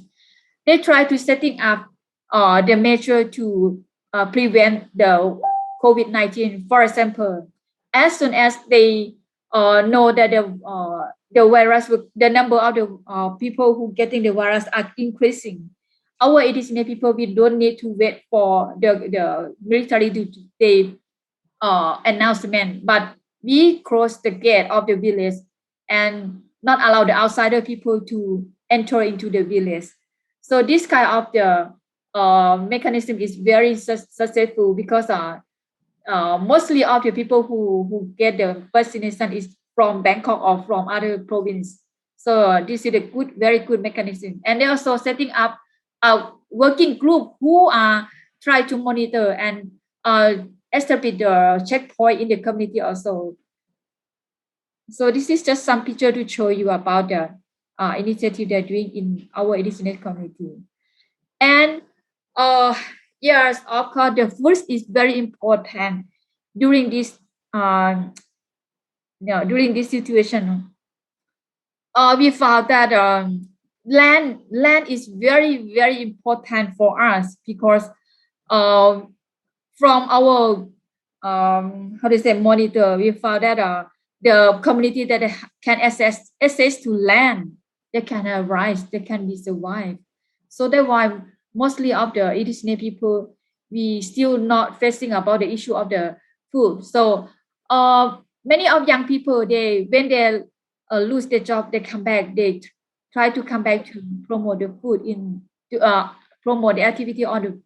They try to setting up the measure to prevent the COVID-19. For example, as soon as they know that the virus, the number of the people who getting the virus are increasing, our indigenous people, we don't need to wait for the military to the announcement, but we close the gate of the village and not allow the outsider people to enter into the village. So this kind of the mechanism is very successful, because mostly of the people who get the vaccination is from Bangkok or from other province. So this is a very good mechanism. And they're also setting up a working group who are try to monitor and establish the checkpoint in the community also. So this is just some picture to show you about the initiative they're doing in our indigenous community. And yes, of course, the food is very important during this during this situation. We found that land is very important for us because from our how to say monitor, we found that the community that can access to land, they can rise, they can be survived. So that's why mostly of the indigenous people, we still not facing about the issue of the food. So many of young people, they when they lose their job, they come back, they try to come back to promote the food to promote the activity on the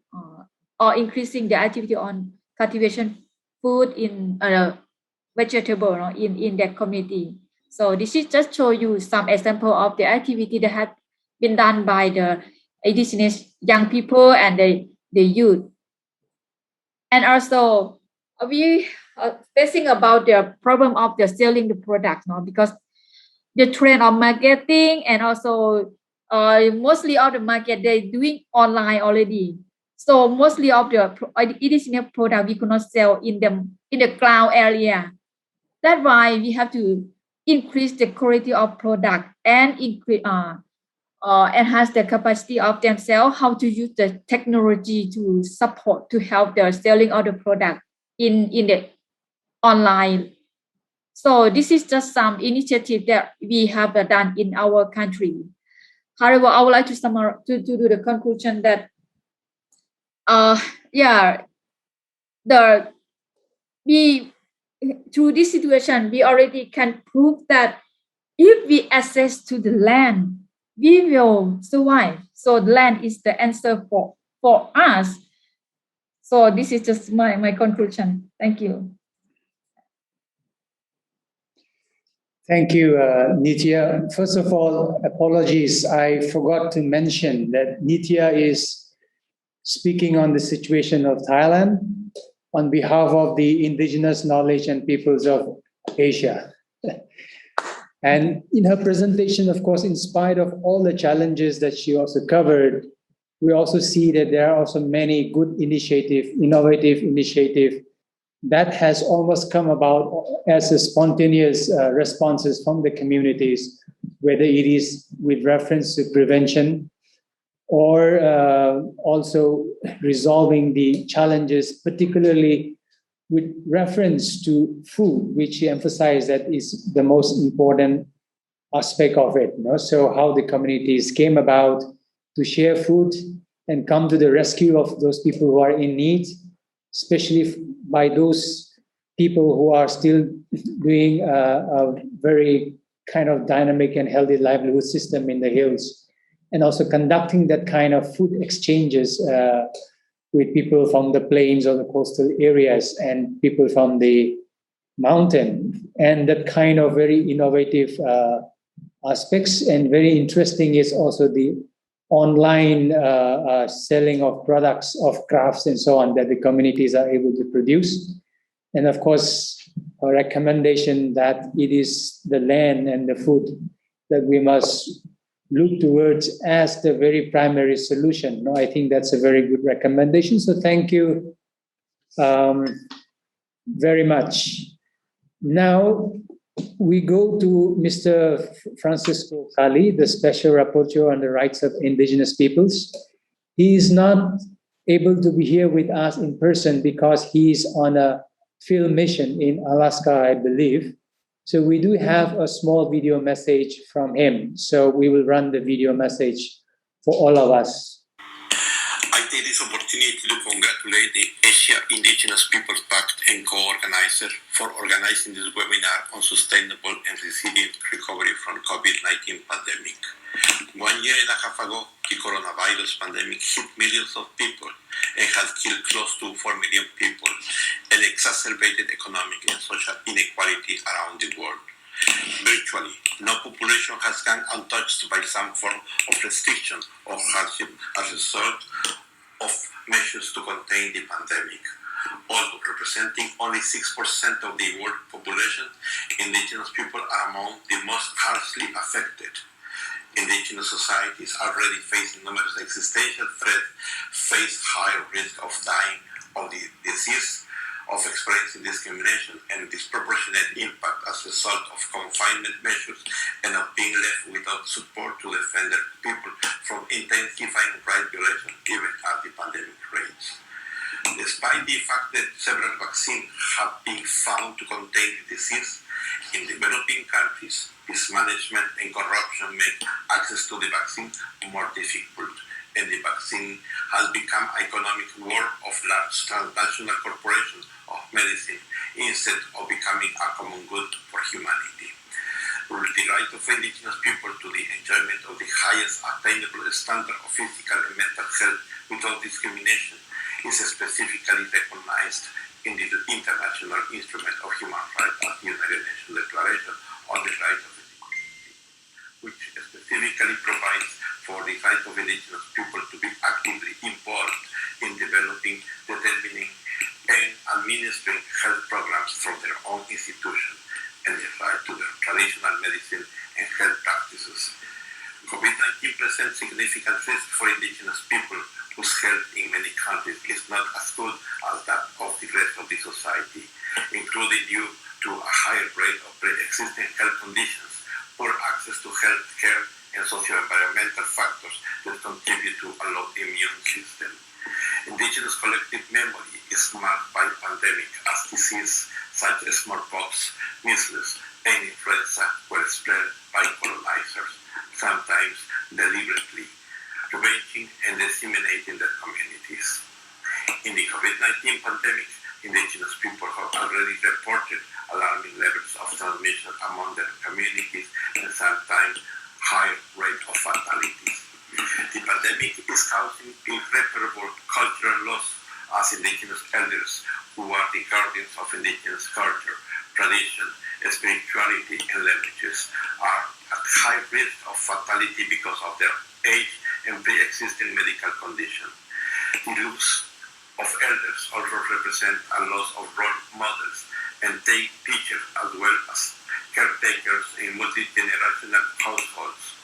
or increasing the activity on cultivation food in vegetable in their community. So this is just show you some example of the activity that have been done by the indigenous young people and the youth. And also we are facing about the problem of the selling the product because the trend of marketing and also mostly of the market they're doing online already. So mostly of the indigenous product we could not sell in the cloud area. That's why we have to increase the quality of product and increase enhance the capacity of themselves, how to use the technology to support, to help the selling of the product in the online. So this is just some initiative that we have done in our country. However, I would like to summarize to do the conclusion that through this situation we already can prove that if we access to the land, we will survive. So the land is the answer for us. So this is just my conclusion. Thank you. Thank you, Nitya. First of all, apologies. I forgot to mention that Nitya is speaking on the situation of Thailand on behalf of the indigenous knowledge and peoples of Asia. And in her presentation, of course, in spite of all the challenges that she also covered, we also see that there are also many good innovative initiative that has almost come about as a spontaneous responses from the communities, whether it is with reference to prevention or also resolving the challenges, particularly with reference to food, which she emphasized that is the most important aspect of it. So how the communities came about to share food and come to the rescue of those people who are in need, especially by those people who are still doing a very kind of dynamic and healthy livelihood system in the hills, and also conducting that kind of food exchanges with people from the plains or the coastal areas and people from the mountain. And that kind of very innovative aspects. And very interesting is also the online selling of products, of crafts and so on that the communities are able to produce. And of course, a recommendation that it is the land and the food that we must look towards as the very primary solution. I think that's a very good recommendation. So thank you very much. Now we go to Mr. Francisco Cali, the Special Rapporteur on the Rights of Indigenous Peoples. He is not able to be here with us in person because he's on a field mission in Alaska, I believe. So we do have a small video message from him. So we will run the video message for all of us. I take this opportunity to congratulate the Asia Indigenous Peoples Pact and co-organizer for organizing this webinar on sustainable and resilient recovery from COVID-19 pandemic. 1 year and a half ago, the coronavirus pandemic hit millions of people and has killed close to 4 million people and exacerbated economic and social inequality around the world. Virtually, no population has gone untouched by some form of restriction or hardship as a result of measures to contain the pandemic. Although representing only 6% of the world population, indigenous people are among the most harshly affected. Indigenous societies already facing numerous existential threats face higher risk of dying of the disease, of experiencing discrimination and disproportionate impact as a result of confinement measures, and of being left without support to defend their people from intensifying right violation even as the pandemic rages. Despite the fact that several vaccines have been found to contain the disease, in developing countries, mismanagement and corruption make access to the vaccine more difficult, and the vaccine has become economic war of large transnational corporations of medicine instead of becoming a common good for humanity. The right of indigenous people to the enjoyment of the highest attainable standard of physical and mental health without discrimination is specifically recognized in the International Instrument of Human Rights of the United Nations Declaration on the Rights of Indigenous People, which specifically provides for the right of indigenous people to be actively involved in developing, determining, and administering health programs from their own institution, and the right to their traditional medicine and health practices. COVID-19 presents significant risk for indigenous people whose health in many countries is not as good as that of the rest of the society, including due to a higher rate of pre-existing health conditions, poor access to health care, and socio-environmental factors that contribute to a low immune system. Indigenous collective memory is marked by pandemic as disease such as smallpox, measles, and influenza were spread by colonizers, sometimes deliberately, ravaging and disseminating their communities. In the COVID-19 pandemic, indigenous people have already reported alarming levels of transmission among their communities and sometimes high rate of fatalities. The pandemic is causing irreparable cultural loss as indigenous elders, who are the guardians of indigenous culture, tradition, spirituality, and languages, are at high risk of fatality because of their age and pre-existing medical condition. The loss of elders also represent a loss of role models and take teachers as well as caretakers in multi-generational households.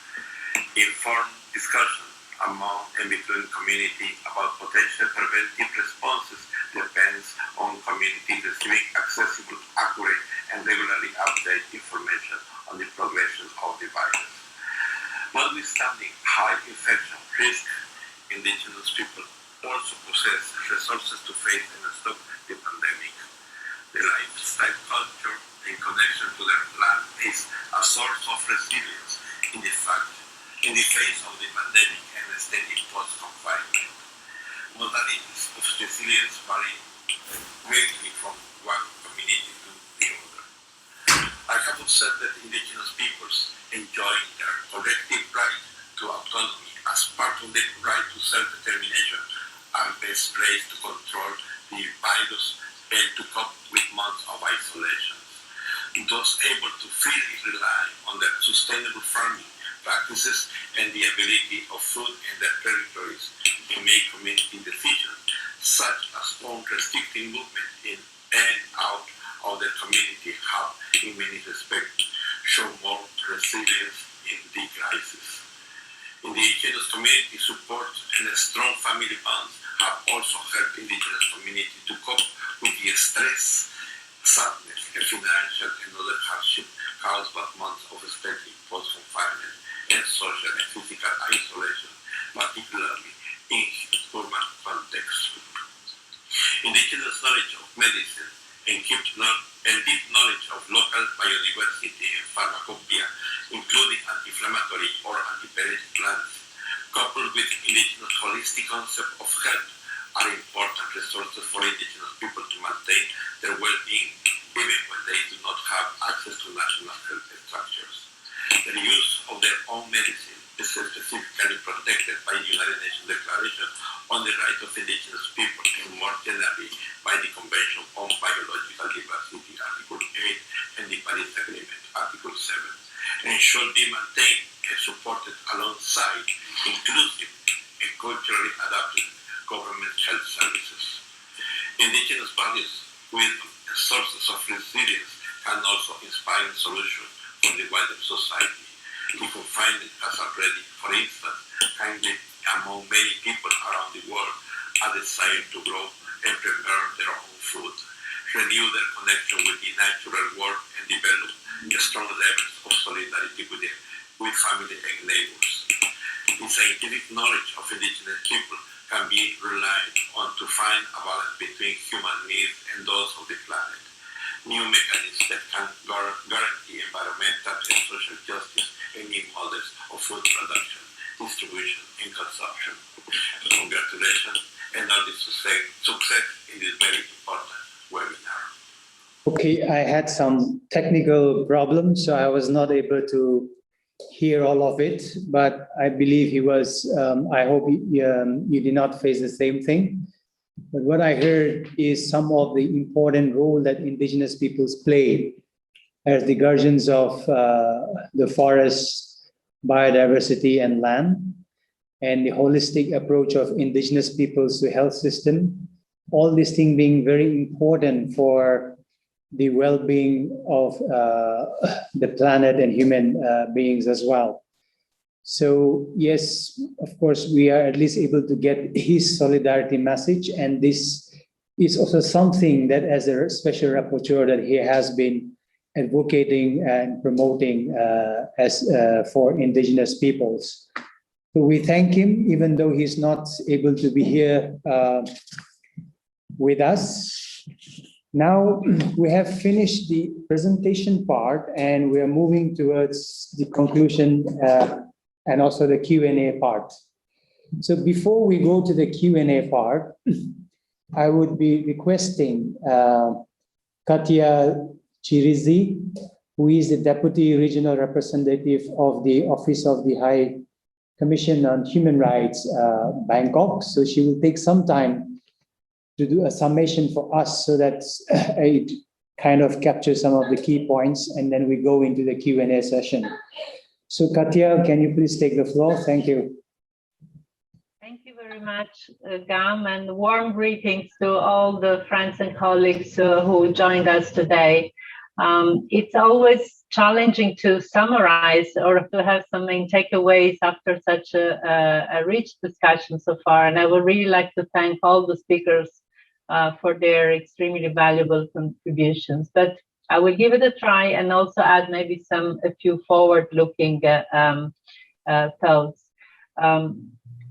Informed discussion among and between community about potential preventive responses depends on community receiving accessible, accurate, and regularly updated information on the progression of the virus. Notwithstanding high infection risk, indigenous people also possess resources to face and stop the pandemic. The lifestyle culture in connection to their land is a source of resilience in the face of the pandemic and steady post-confinement. Modalities of resilience vary greatly from one community to the other. I have observed that indigenous peoples enjoying their collective right to autonomy as part of their right to self-determination are best placed to control the virus and to cope with months of isolation. Those able to freely rely on their sustainable farming practices and the ability of food in their territories to make community decisions, such as unrestricted movement in and out of their community, have in many respects shown more resilience in the crisis. Indigenous community support and strong family bonds have also helped indigenous community to cope with the stress, sadness, and financial and other hardship caused by months of steady post-confinement and social and physical isolation, particularly in urban contexts. Indigenous knowledge of medicine and deep knowledge of local biodiversity and pharmacopoeia, including anti-inflammatory or antipyretic plants, coupled with indigenous holistic concept of health, are important resources for indigenous people to maintain their well-being, even when they do not have access to national health structures. The use of their own medicine is specifically protected by the United Nations Declaration on the Rights of Indigenous People and more generally by the Convention on Biological Diversity, Article 8, and the Paris Agreement, Article 7, and should be maintained and supported alongside inclusive and culturally adapted government health services. Indigenous values, wisdom, and sources of resilience can also inspire solutions for the wider society. The finding has already, for instance, kindly among many people around the world, a desire to grow and prepare their own food, renew their connection with the natural world, and develop strong levels of solidarity with family and neighbors. The scientific knowledge of indigenous people can be relied on to find a balance between human needs and those of the planet. New mechanisms that can guarantee environmental and social justice and new models of food production, distribution, and consumption. Congratulations and all the success in this very important webinar. Okay, I had some technical problems, so I was not able to hear all of it, but I believe he was, I hope you did not face the same thing. But what I heard is some of the important role that indigenous peoples play as the guardians of the forest, biodiversity, and land, and the holistic approach of indigenous peoples to health system. All these things being very important for the well-being of the planet and human beings as well. So yes, of course, we are at least able to get his solidarity message, and this is also something that as a special rapporteur that he has been advocating and promoting for indigenous peoples. So we thank him, even though he's not able to be here with us. Now we have finished the presentation part and we are moving towards the conclusion and also the Q&A part. So before we go to the Q&A part, I would be requesting Katia Chirizi, who is the Deputy Regional Representative of the Office of the High Commission on Human Rights, Bangkok. So she will take some time to do a summation for us so that it kind of captures some of the key points, and then we go into the Q&A session. So Katia, can you please take the floor? Thank you. Thank you very much, Gam, and warm greetings to all the friends and colleagues who joined us today. It's always challenging to summarize or to have some main takeaways after such a rich discussion so far, and I would really like to thank all the speakers for their extremely valuable contributions. But I will give it a try and also add maybe a few forward-looking thoughts.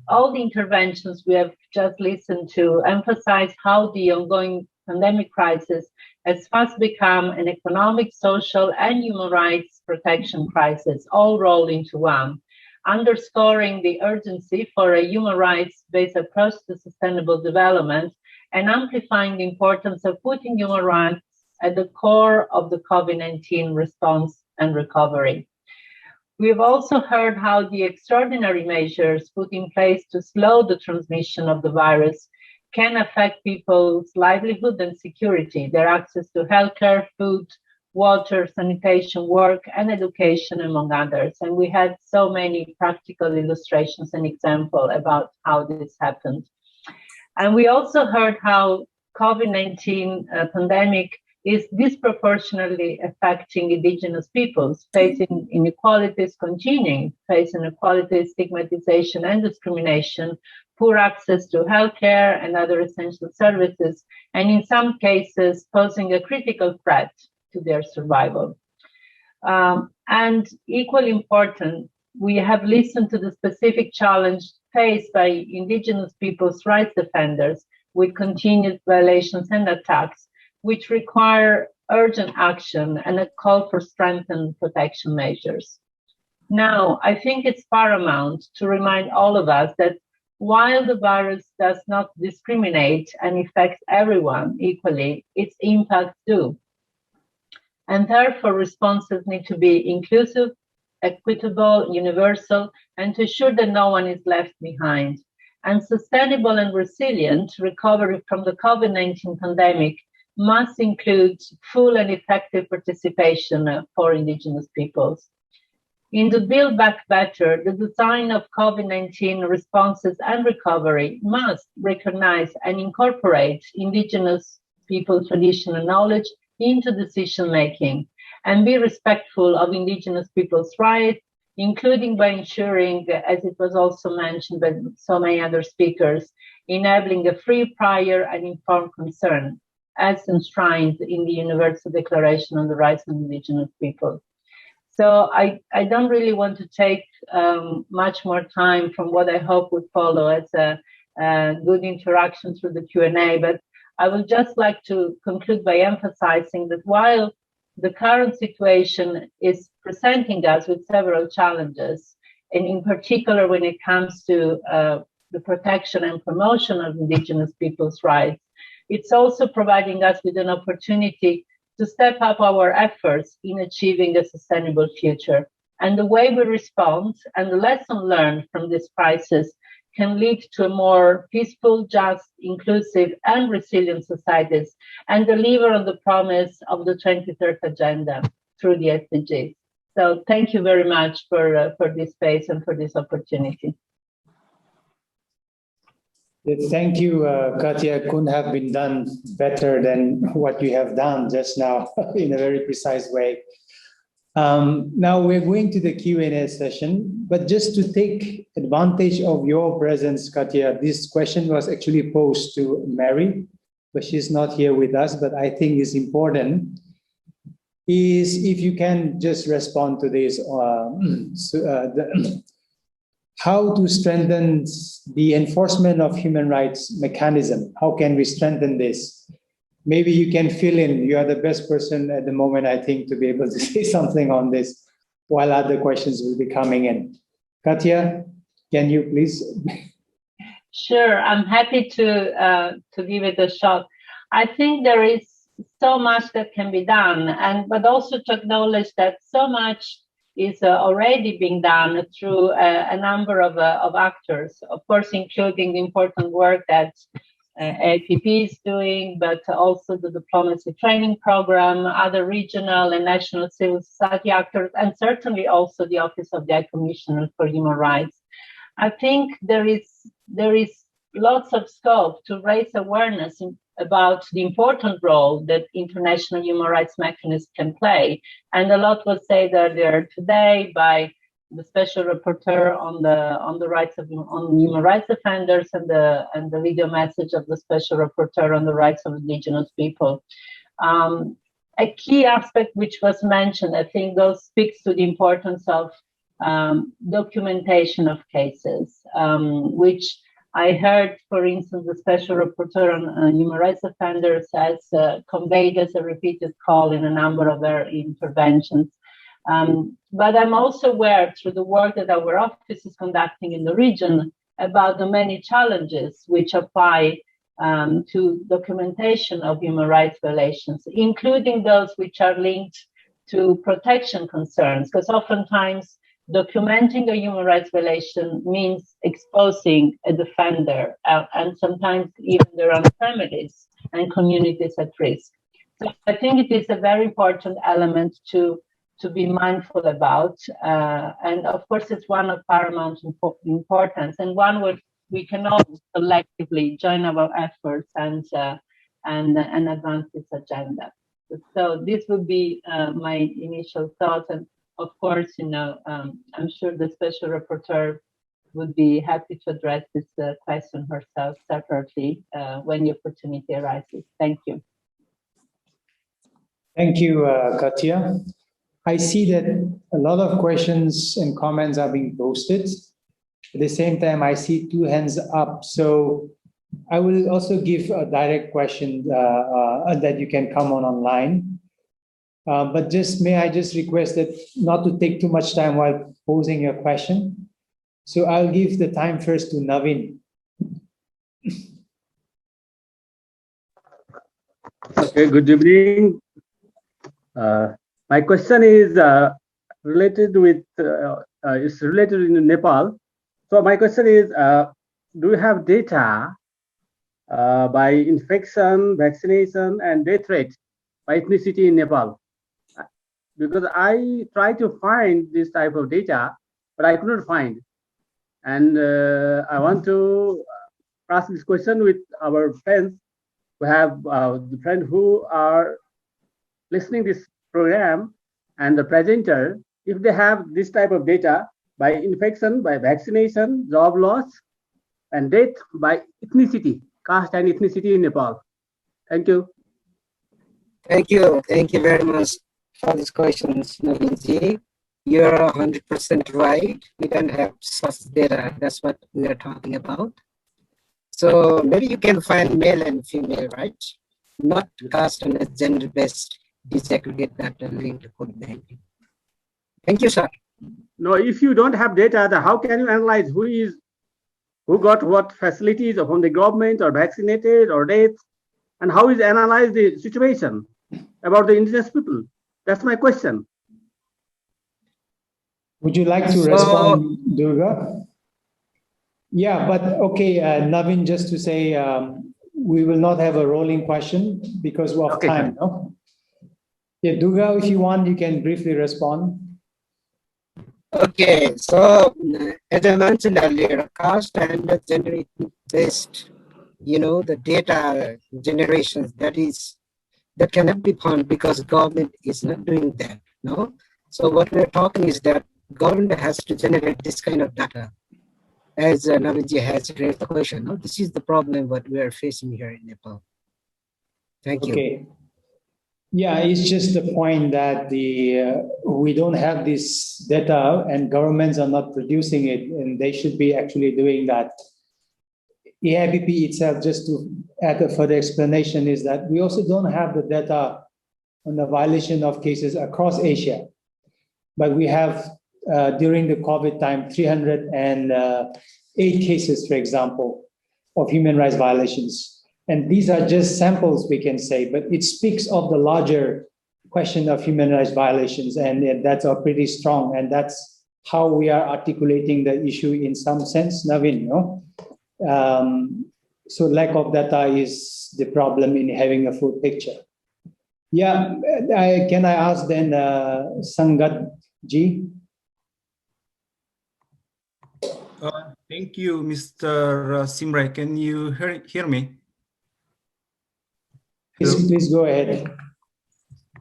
All the interventions we have just listened to emphasize how the ongoing pandemic crisis has fast become an economic, social, and human rights protection crisis, all rolled into one, underscoring the urgency for a human rights-based approach to sustainable development and amplifying the importance of putting human rights at the core of the COVID-19 response and recovery. We have also heard how the extraordinary measures put in place to slow the transmission of the virus can affect people's livelihood and security, their access to healthcare, food, water, sanitation, work, and education, among others. And we had so many practical illustrations and examples about how this happened. And we also heard how COVID-19 pandemic is disproportionately affecting indigenous peoples, facing inequalities, continuing facing inequalities, stigmatization, and discrimination, poor access to healthcare and other essential services, and in some cases posing a critical threat to their survival. And equally important, we have listened to the specific challenge faced by indigenous peoples' rights defenders with continued violations and attacks, which require urgent action and a call for strengthened protection measures. Now, I think it's paramount to remind all of us that while the virus does not discriminate and affects everyone equally, its impacts do. And therefore, responses need to be inclusive, equitable, universal, and to ensure that no one is left behind. And sustainable and resilient recovery from the COVID-19 pandemic must include full and effective participation for indigenous peoples. In the Build Back Better, the design of COVID-19 responses and recovery must recognize and incorporate indigenous people traditional knowledge into decision-making and be respectful of indigenous people's rights including by ensuring, as it was also mentioned by so many other speakers, enabling a free, prior, and informed consent, as enshrined in the Universal Declaration on the Rights of Indigenous Peoples. So I don't really want to take much more time from what I hope would follow as a good interaction through the Q&A, but I would just like to conclude by emphasizing that while the current situation is presenting us with several challenges, and in particular when it comes to the protection and promotion of Indigenous peoples' rights, it's also providing us with an opportunity to step up our efforts in achieving a sustainable future. And the way we respond and the lesson learned from this crisis can lead to a more peaceful, just, inclusive, and resilient societies, and deliver on the promise of the 23rd Agenda through the SDGs. So thank you very much for this space and for this opportunity. Thank you, Katya. Couldn't have been done better than what you have done just now in a very precise way. Now we're going to the Q&A session, but just to take advantage of your presence, Katya, this question was actually posed to Mary, but she's not here with us, but I think it's important, is if you can just respond to this, how to strengthen the enforcement of human rights mechanism. How can we strengthen this? Maybe you can fill in. You are the best person at the moment, I think, to be able to say something on this while other questions will be coming in. Katya, can you please? Sure, I'm happy to give it a shot. I think there is so much that can be done, but also to acknowledge that so much is already being done through a number of actors, of course, including the important work that AIPP is doing, but also the diplomacy training program, other regional and national civil society actors, and certainly also the Office of the High Commissioner for Human Rights. I think there is lots of scope to raise awareness about the important role that international human rights mechanisms can play. And a lot was said earlier today by the Special Rapporteur on the rights of human rights offenders and the video message of the Special Rapporteur on the rights of Indigenous people. A key aspect which was mentioned, I think, those speaks to the importance of documentation of cases, which I heard, for instance, the Special Rapporteur on human rights offenders has conveyed as a repeated call in a number of their interventions. But I'm also aware through the work that our office is conducting in the region about the many challenges which apply to documentation of human rights violations, including those which are linked to protection concerns, because oftentimes documenting a human rights violation means exposing a defender and sometimes even their own families and communities at risk. So I think it is a very important element to be mindful about. And of course, it's one of paramount importance and one where we can all collectively join our efforts and advance this agenda. So this would be my initial thoughts. And of course, I'm sure the Special Rapporteur would be happy to address this question herself separately when the opportunity arises. Thank you. Thank you, Katya. I see that a lot of questions and comments are being posted. At the same time, I see 2 hands up. So I will also give a direct question that you can come on online. But may I just request that not to take too much time while posing your question. So I'll give the time first to Navin. Okay, good evening. My question is related with, it's related in Nepal. So my question is, do you have data by infection, vaccination, and death rate by ethnicity in Nepal? Because I tried to find this type of data, but I couldn't find. And I want to ask this question with our friends who have the friends who are listening this program and the presenter. if they have this type of data by infection, by vaccination, job loss, and death by ethnicity, caste and ethnicity in Nepal? Thank you. Thank you. Thank you very much for these questions, Navinji. You're 100% right. We don't have such data. That's what we are talking about. So maybe you can find male and female, right? Not caste and gender-based disaggregate data linked to COVID-19. Thank you, sir. No, if you don't have data, then how can you analyze who got what facilities from the government or vaccinated or death, and how is analyzed the situation about the indigenous people? That's my question. Would you like to respond, Durga? Yeah, but okay, Navin, just to say, we will not have a rolling question because of time, no? Yeah, Durga, if you want, you can briefly respond. Okay, so as I mentioned earlier, caste and gender-based, the data generations that cannot be found because government is not doing that, no? So what we're talking is that government has to generate this kind of data. As Navinji has raised the question, no? This is the problem what we are facing here in Nepal. Thank you. Okay. Yeah, it's just the point that we don't have this data and governments are not producing it, and they should be actually doing that. AIPP itself, just to add a further explanation, is that we also don't have the data on the violation of cases across Asia. But we have, during the COVID time, 308 cases, for example, of human rights violations. And these are just samples, we can say, but it speaks of the larger question of human rights violations, and that's pretty strong. And that's how we are articulating the issue in some sense, Navin, no? So lack of data is the problem in having a full picture. Yeah, can I ask then Sangat Ji? Thank you, Mr. Simrai. Can you hear me? Please go ahead.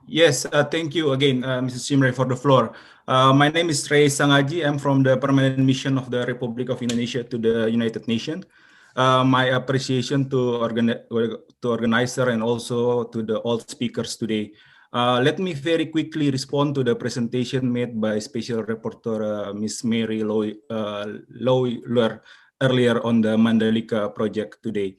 Yes, thank you again, Mr. Simrai, for the floor. My name is Ray Sangaji. I'm from the Permanent Mission of the Republic of Indonesia to the United Nations. My appreciation to organizer and also to all speakers today. Let me very quickly respond to the presentation made by Special Rapporteur Ms. Mary Lawler earlier on the Mandalika project today.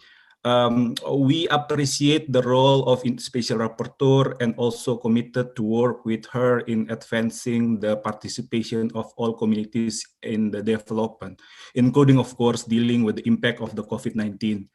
We appreciate the role of Special Rapporteur and also committed to work with her in advancing the participation of all communities in the development, including, of course, dealing with the impact of the COVID-19.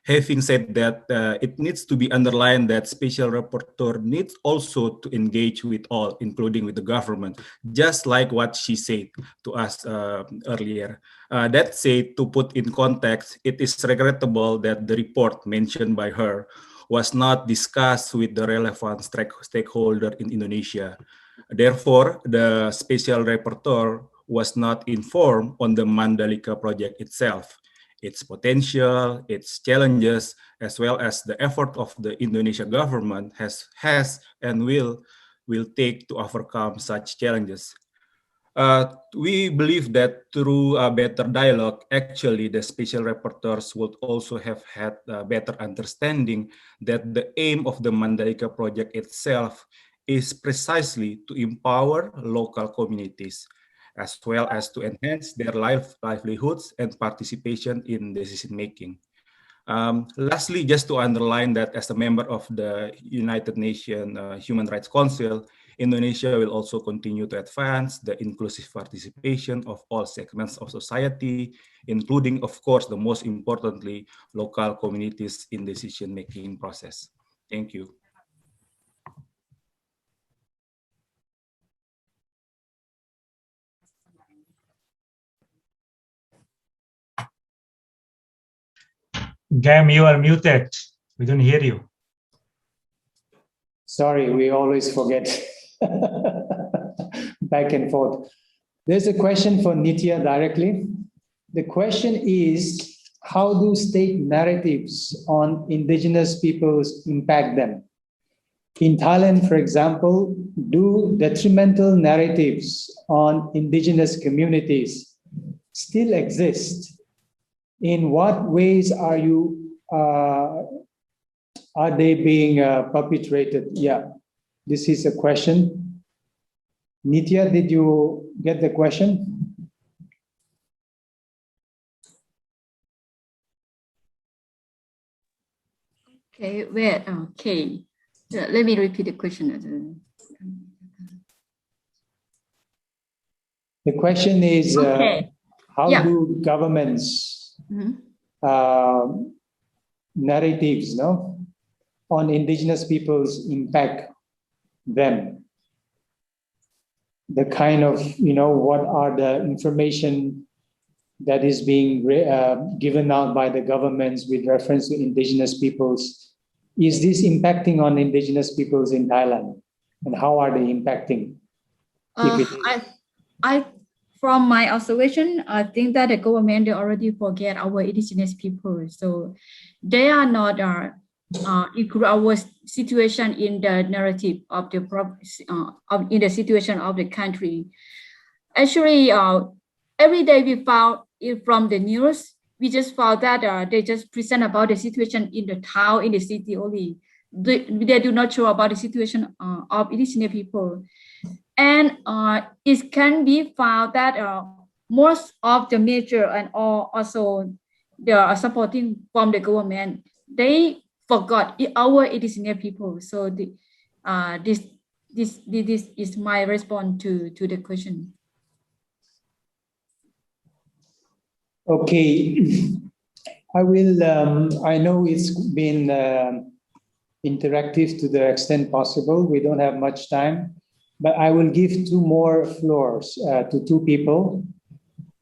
Having said that, it needs to be underlined that Special Rapporteur needs also to engage with all, including with the government, just like what she said to us earlier. That said, to put in context, it is regrettable that the report mentioned by her was not discussed with the relevant stakeholder in Indonesia. Therefore, the Special Rapporteur was not informed on the Mandalika project itself, its potential, its challenges, as well as the effort of the Indonesia government has and will take to overcome such challenges. We believe that through a better dialogue, actually the Special Rapporteurs would also have had a better understanding that the aim of the Mandalika project itself is precisely to empower local communities, as well as to enhance their livelihoods and participation in decision-making. Lastly, just to underline that as a member of the United Nations Human Rights Council, Indonesia will also continue to advance the inclusive participation of all segments of society, including, of course, the most importantly, local communities in decision-making process. Thank you. Gam, you are muted. We don't hear you. Sorry, we always forget. Back and forth. There's a question for Nitya directly. The question is, how do state narratives on indigenous peoples impact them? In Thailand, for example, do detrimental narratives on indigenous communities still exist? In what ways are they being perpetrated? Yeah, this is a question. Nitya, did you get the question? Okay, wait, okay. Let me repeat the question. The question is, how do governments narratives on indigenous peoples impact them? The kind of, what are the information that is being given out by the governments with reference to indigenous peoples? Is this impacting on indigenous peoples in Thailand? And how are they impacting? From my observation, I think that the government, they already forget our indigenous people. So they are not include our situation in the narrative of the in the situation of the country. Actually, every day we found it from the news. We just found that they just present about the situation in the town, in the city only. They do not show about the situation of indigenous people. And it can be found that most of the major and also the supporting from the government, they forgot our indigenous people. So this is my response to the question. Okay, I will. I know it's been interactive to the extent possible. We don't have much time, but I will give 2 more floors to 2 people.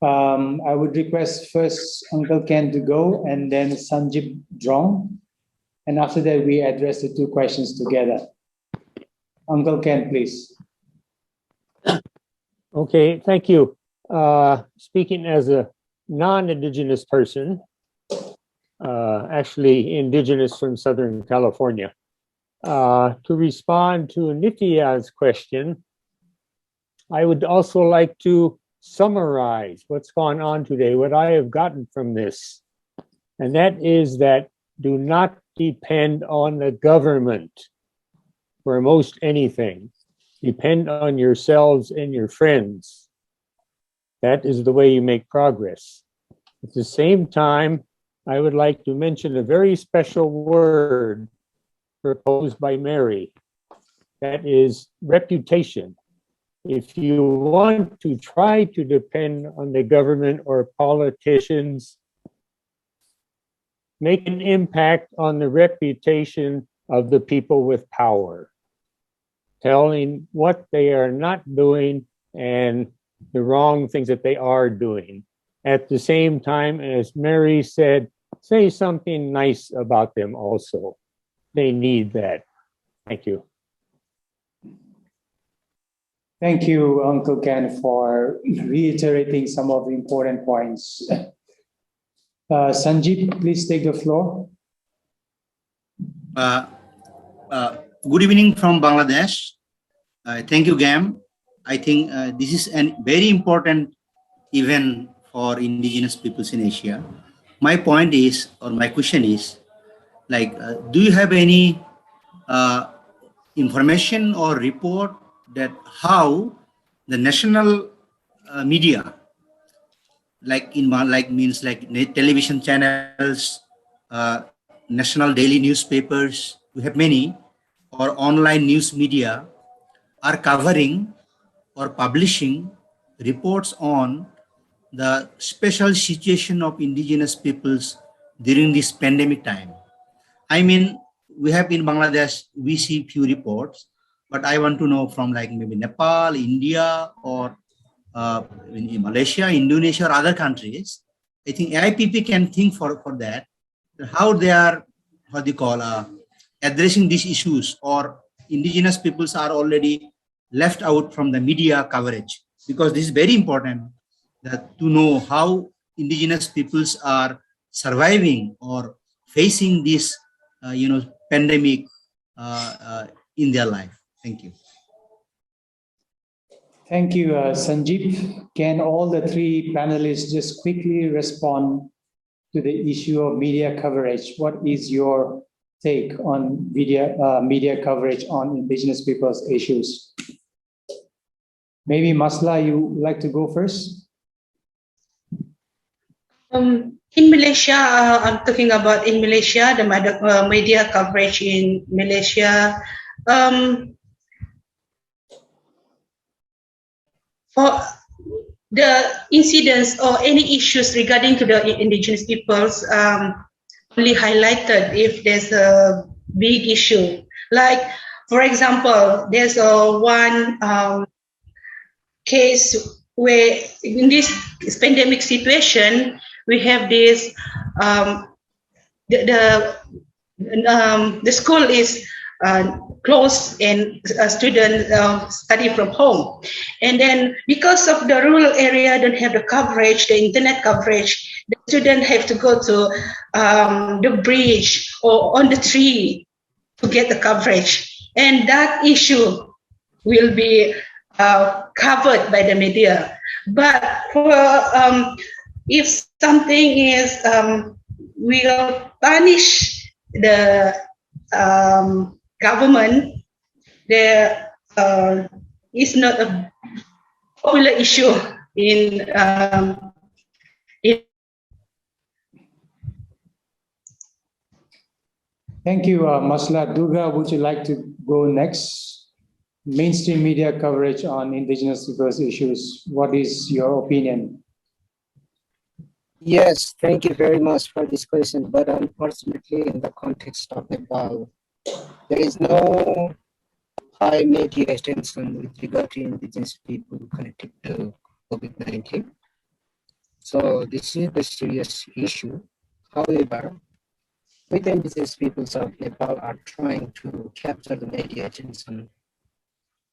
I would request first Uncle Ken to go, and then Sanjib Drong, and after that we address the 2 questions together. Uncle Ken, please. Okay, thank you. Speaking as a non-Indigenous person, actually Indigenous from Southern California, to respond to Nitya's question, I would also like to summarize what's gone on today, what I have gotten from this. And that is that do not depend on the government for most anything. Depend on yourselves and your friends. That is the way you make progress. At the same time, I would like to mention a very special word proposed by Mary. That is reputation. If you want to try to depend on the government or politicians, make an impact on the reputation of the people with power, telling what they are not doing and the wrong things that they are doing. At the same time, as Mary said, say something nice about them also. They need that. Thank you. Thank you, Uncle Ken, for reiterating some of the important points. Sanjib, please take the floor. Good evening from Bangladesh. Thank you, Gam. I think this is a very important event for indigenous peoples in Asia. My point is, or my question is, like, do you have any information or report that how the national media, like means television channels, national daily newspapers, we have many, or online news media are covering or publishing reports on the special situation of indigenous peoples during this pandemic time. I mean, we have in Bangladesh, we see few reports, but I want to know from like maybe Nepal, India, or in Malaysia, Indonesia, or other countries. I think AIPP can think for that, how they are, what do you call, addressing these issues, or indigenous peoples are already left out from the media coverage, because this is very important that to know how indigenous peoples are surviving or facing this pandemic in their life. Thank you. Thank you, Sanjeev. Can all the three panelists just quickly respond to the issue of media coverage? What is your take on media coverage on Indigenous peoples' issues? Maybe Masla, you would like to go first? In Malaysia, I'm talking about in Malaysia, the media coverage in Malaysia. For the incidents or any issues regarding to the Indigenous peoples, only highlighted if there's a big issue. Like, for example, there's one case where in this pandemic situation, we have this, the school is closed and students study from home. And then because of the rural area don't have the coverage, the internet coverage, the students have to go to the bridge or on the tree to get the coverage. And that issue will be covered by the media. But for if something is, will punish the government, there is not a popular issue in Thank you, Masla. Durga, would you like to go next? Mainstream media coverage on Indigenous peoples' issues. What is your opinion? Yes, thank you very much for this question. But unfortunately, in the context of Nepal, there is no high media attention with regard to Indigenous people connected to COVID-19. So this is a serious issue. However, with the Indigenous peoples of Nepal are trying to capture the media attention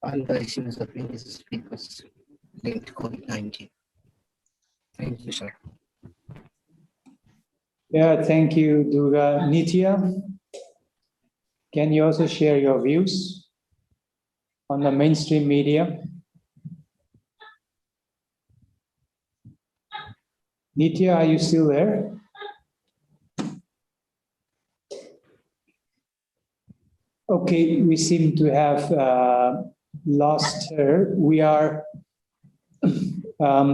on the issues of Indigenous peoples linked to COVID-19. Thank you, sir. Yeah, thank you, Durga. Nitya, can you also share your views on the mainstream media? Nitya, are you still there? Okay, we seem to have lost her. We are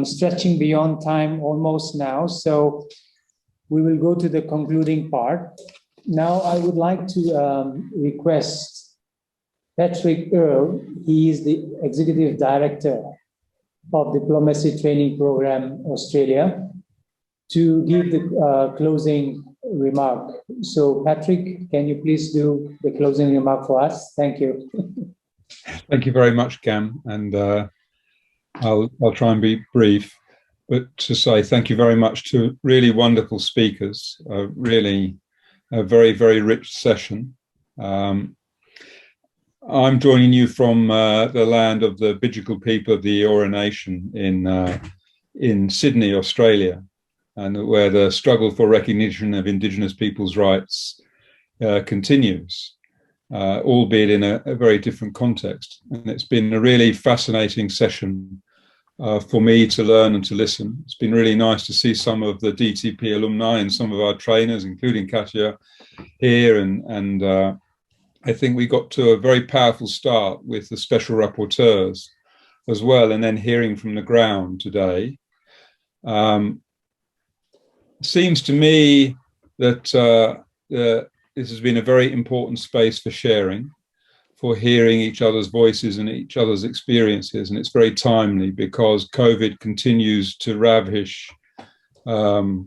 stretching beyond time almost now, so we will go to the concluding part. Now, I would like to request Patrick Earle. He is the Executive Director of Diplomacy Training Program Australia, to give the closing remark. So, Patrick, can you please do the closing remark for us? Thank you. Thank you very much, Cam, and I'll try and be brief. But to say thank you very much to really wonderful speakers, really a very, very rich session. I'm joining you from the land of the Bidjigal people of the Eora Nation in Sydney, Australia, and where the struggle for recognition of Indigenous peoples' rights continues, albeit in a very different context. And it's been a really fascinating session for me to learn and to listen. It's been really nice to see some of the DTP alumni and some of our trainers, including Katya, here. And I think we got to a very powerful start with the special rapporteurs as well, and then hearing from the ground today. Seems to me that this has been a very important space for sharing, for hearing each other's voices and each other's experiences. And it's very timely because COVID continues to ravish the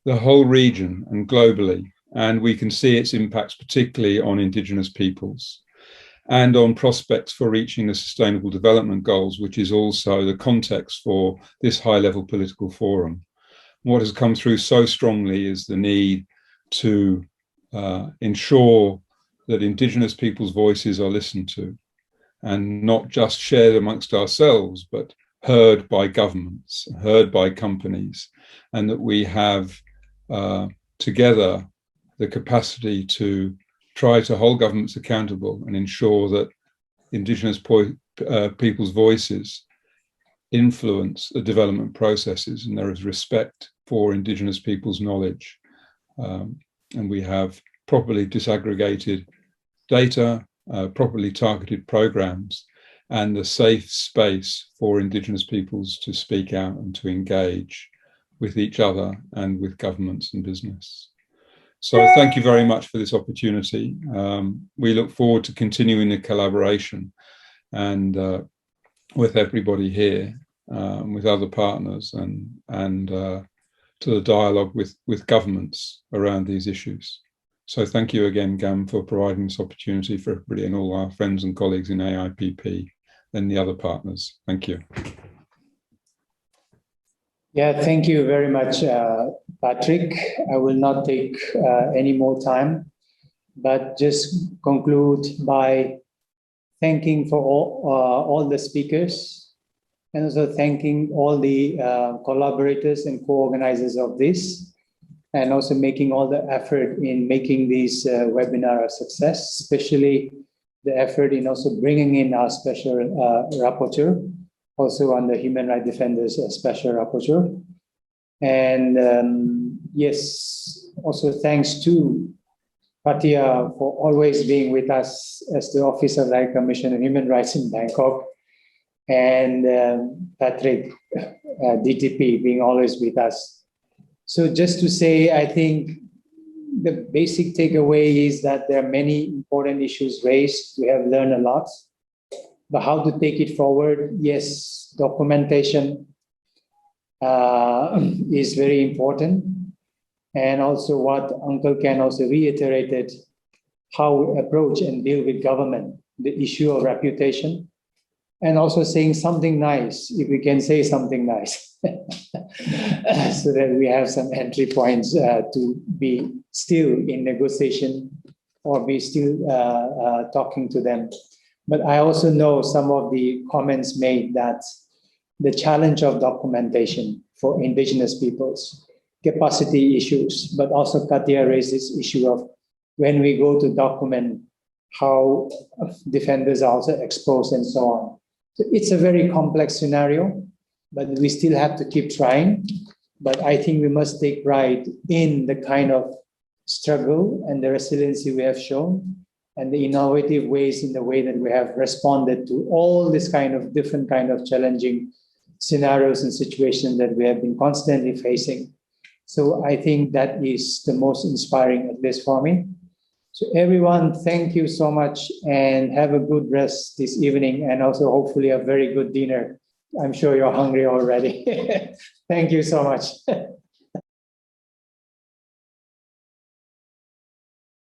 whole region and globally. And we can see its impacts, particularly on Indigenous peoples and on prospects for reaching the Sustainable Development Goals, which is also the context for this high-level political forum. What has come through so strongly is the need to ensure that Indigenous people's voices are listened to and not just shared amongst ourselves, but heard by governments, heard by companies, and that we have together the capacity to try to hold governments accountable and ensure that Indigenous people's voices influence the development processes, and there is respect for Indigenous people's knowledge. And we have properly disaggregated data, properly targeted programs, and a safe space for Indigenous peoples to speak out and to engage with each other and with governments and business. So thank you very much for this opportunity. We look forward to continuing the collaboration and with everybody here, with other partners, and to the dialogue with governments around these issues. So thank you again, Gam, for providing this opportunity for everybody and all our friends and colleagues in AIPP and the other partners. Thank you. Yeah, thank you very much, Patrick. I will not take any more time, but just conclude by thanking for all the speakers, and also thanking all the collaborators and co-organizers of this, and also making all the effort in making this webinar a success, especially the effort in also bringing in our Special Rapporteur, also on the Human Rights Defenders Special Rapporteur. And yes, also thanks to Patia for always being with us as the Office of the High Commissioner of Human Rights in Bangkok, and Patrick, DTP, being always with us. So just to say, I think the basic takeaway is that there are many important issues raised. We have learned a lot. But how to take it forward? Yes, documentation is very important. And also what Uncle Ken also reiterated, how we approach and deal with government, the issue of reputation, and also saying something nice, if we can say something nice, so that we have some entry points to be still in negotiation or be still talking to them. But I also know some of the comments made that the challenge of documentation for Indigenous peoples, capacity issues, but also Katia raised this issue of when we go to document how defenders are also exposed and so on. So it's a very complex scenario, but we still have to keep trying. But I think we must take pride in the kind of struggle and the resiliency we have shown, and the innovative ways in the way that we have responded to all this kind of different kind of challenging scenarios and situations that we have been constantly facing. So I think that is the most inspiring, at least for me. So everyone, thank you so much, and have a good rest this evening, and also hopefully a very good dinner. I'm sure you're hungry already. Thank you so much.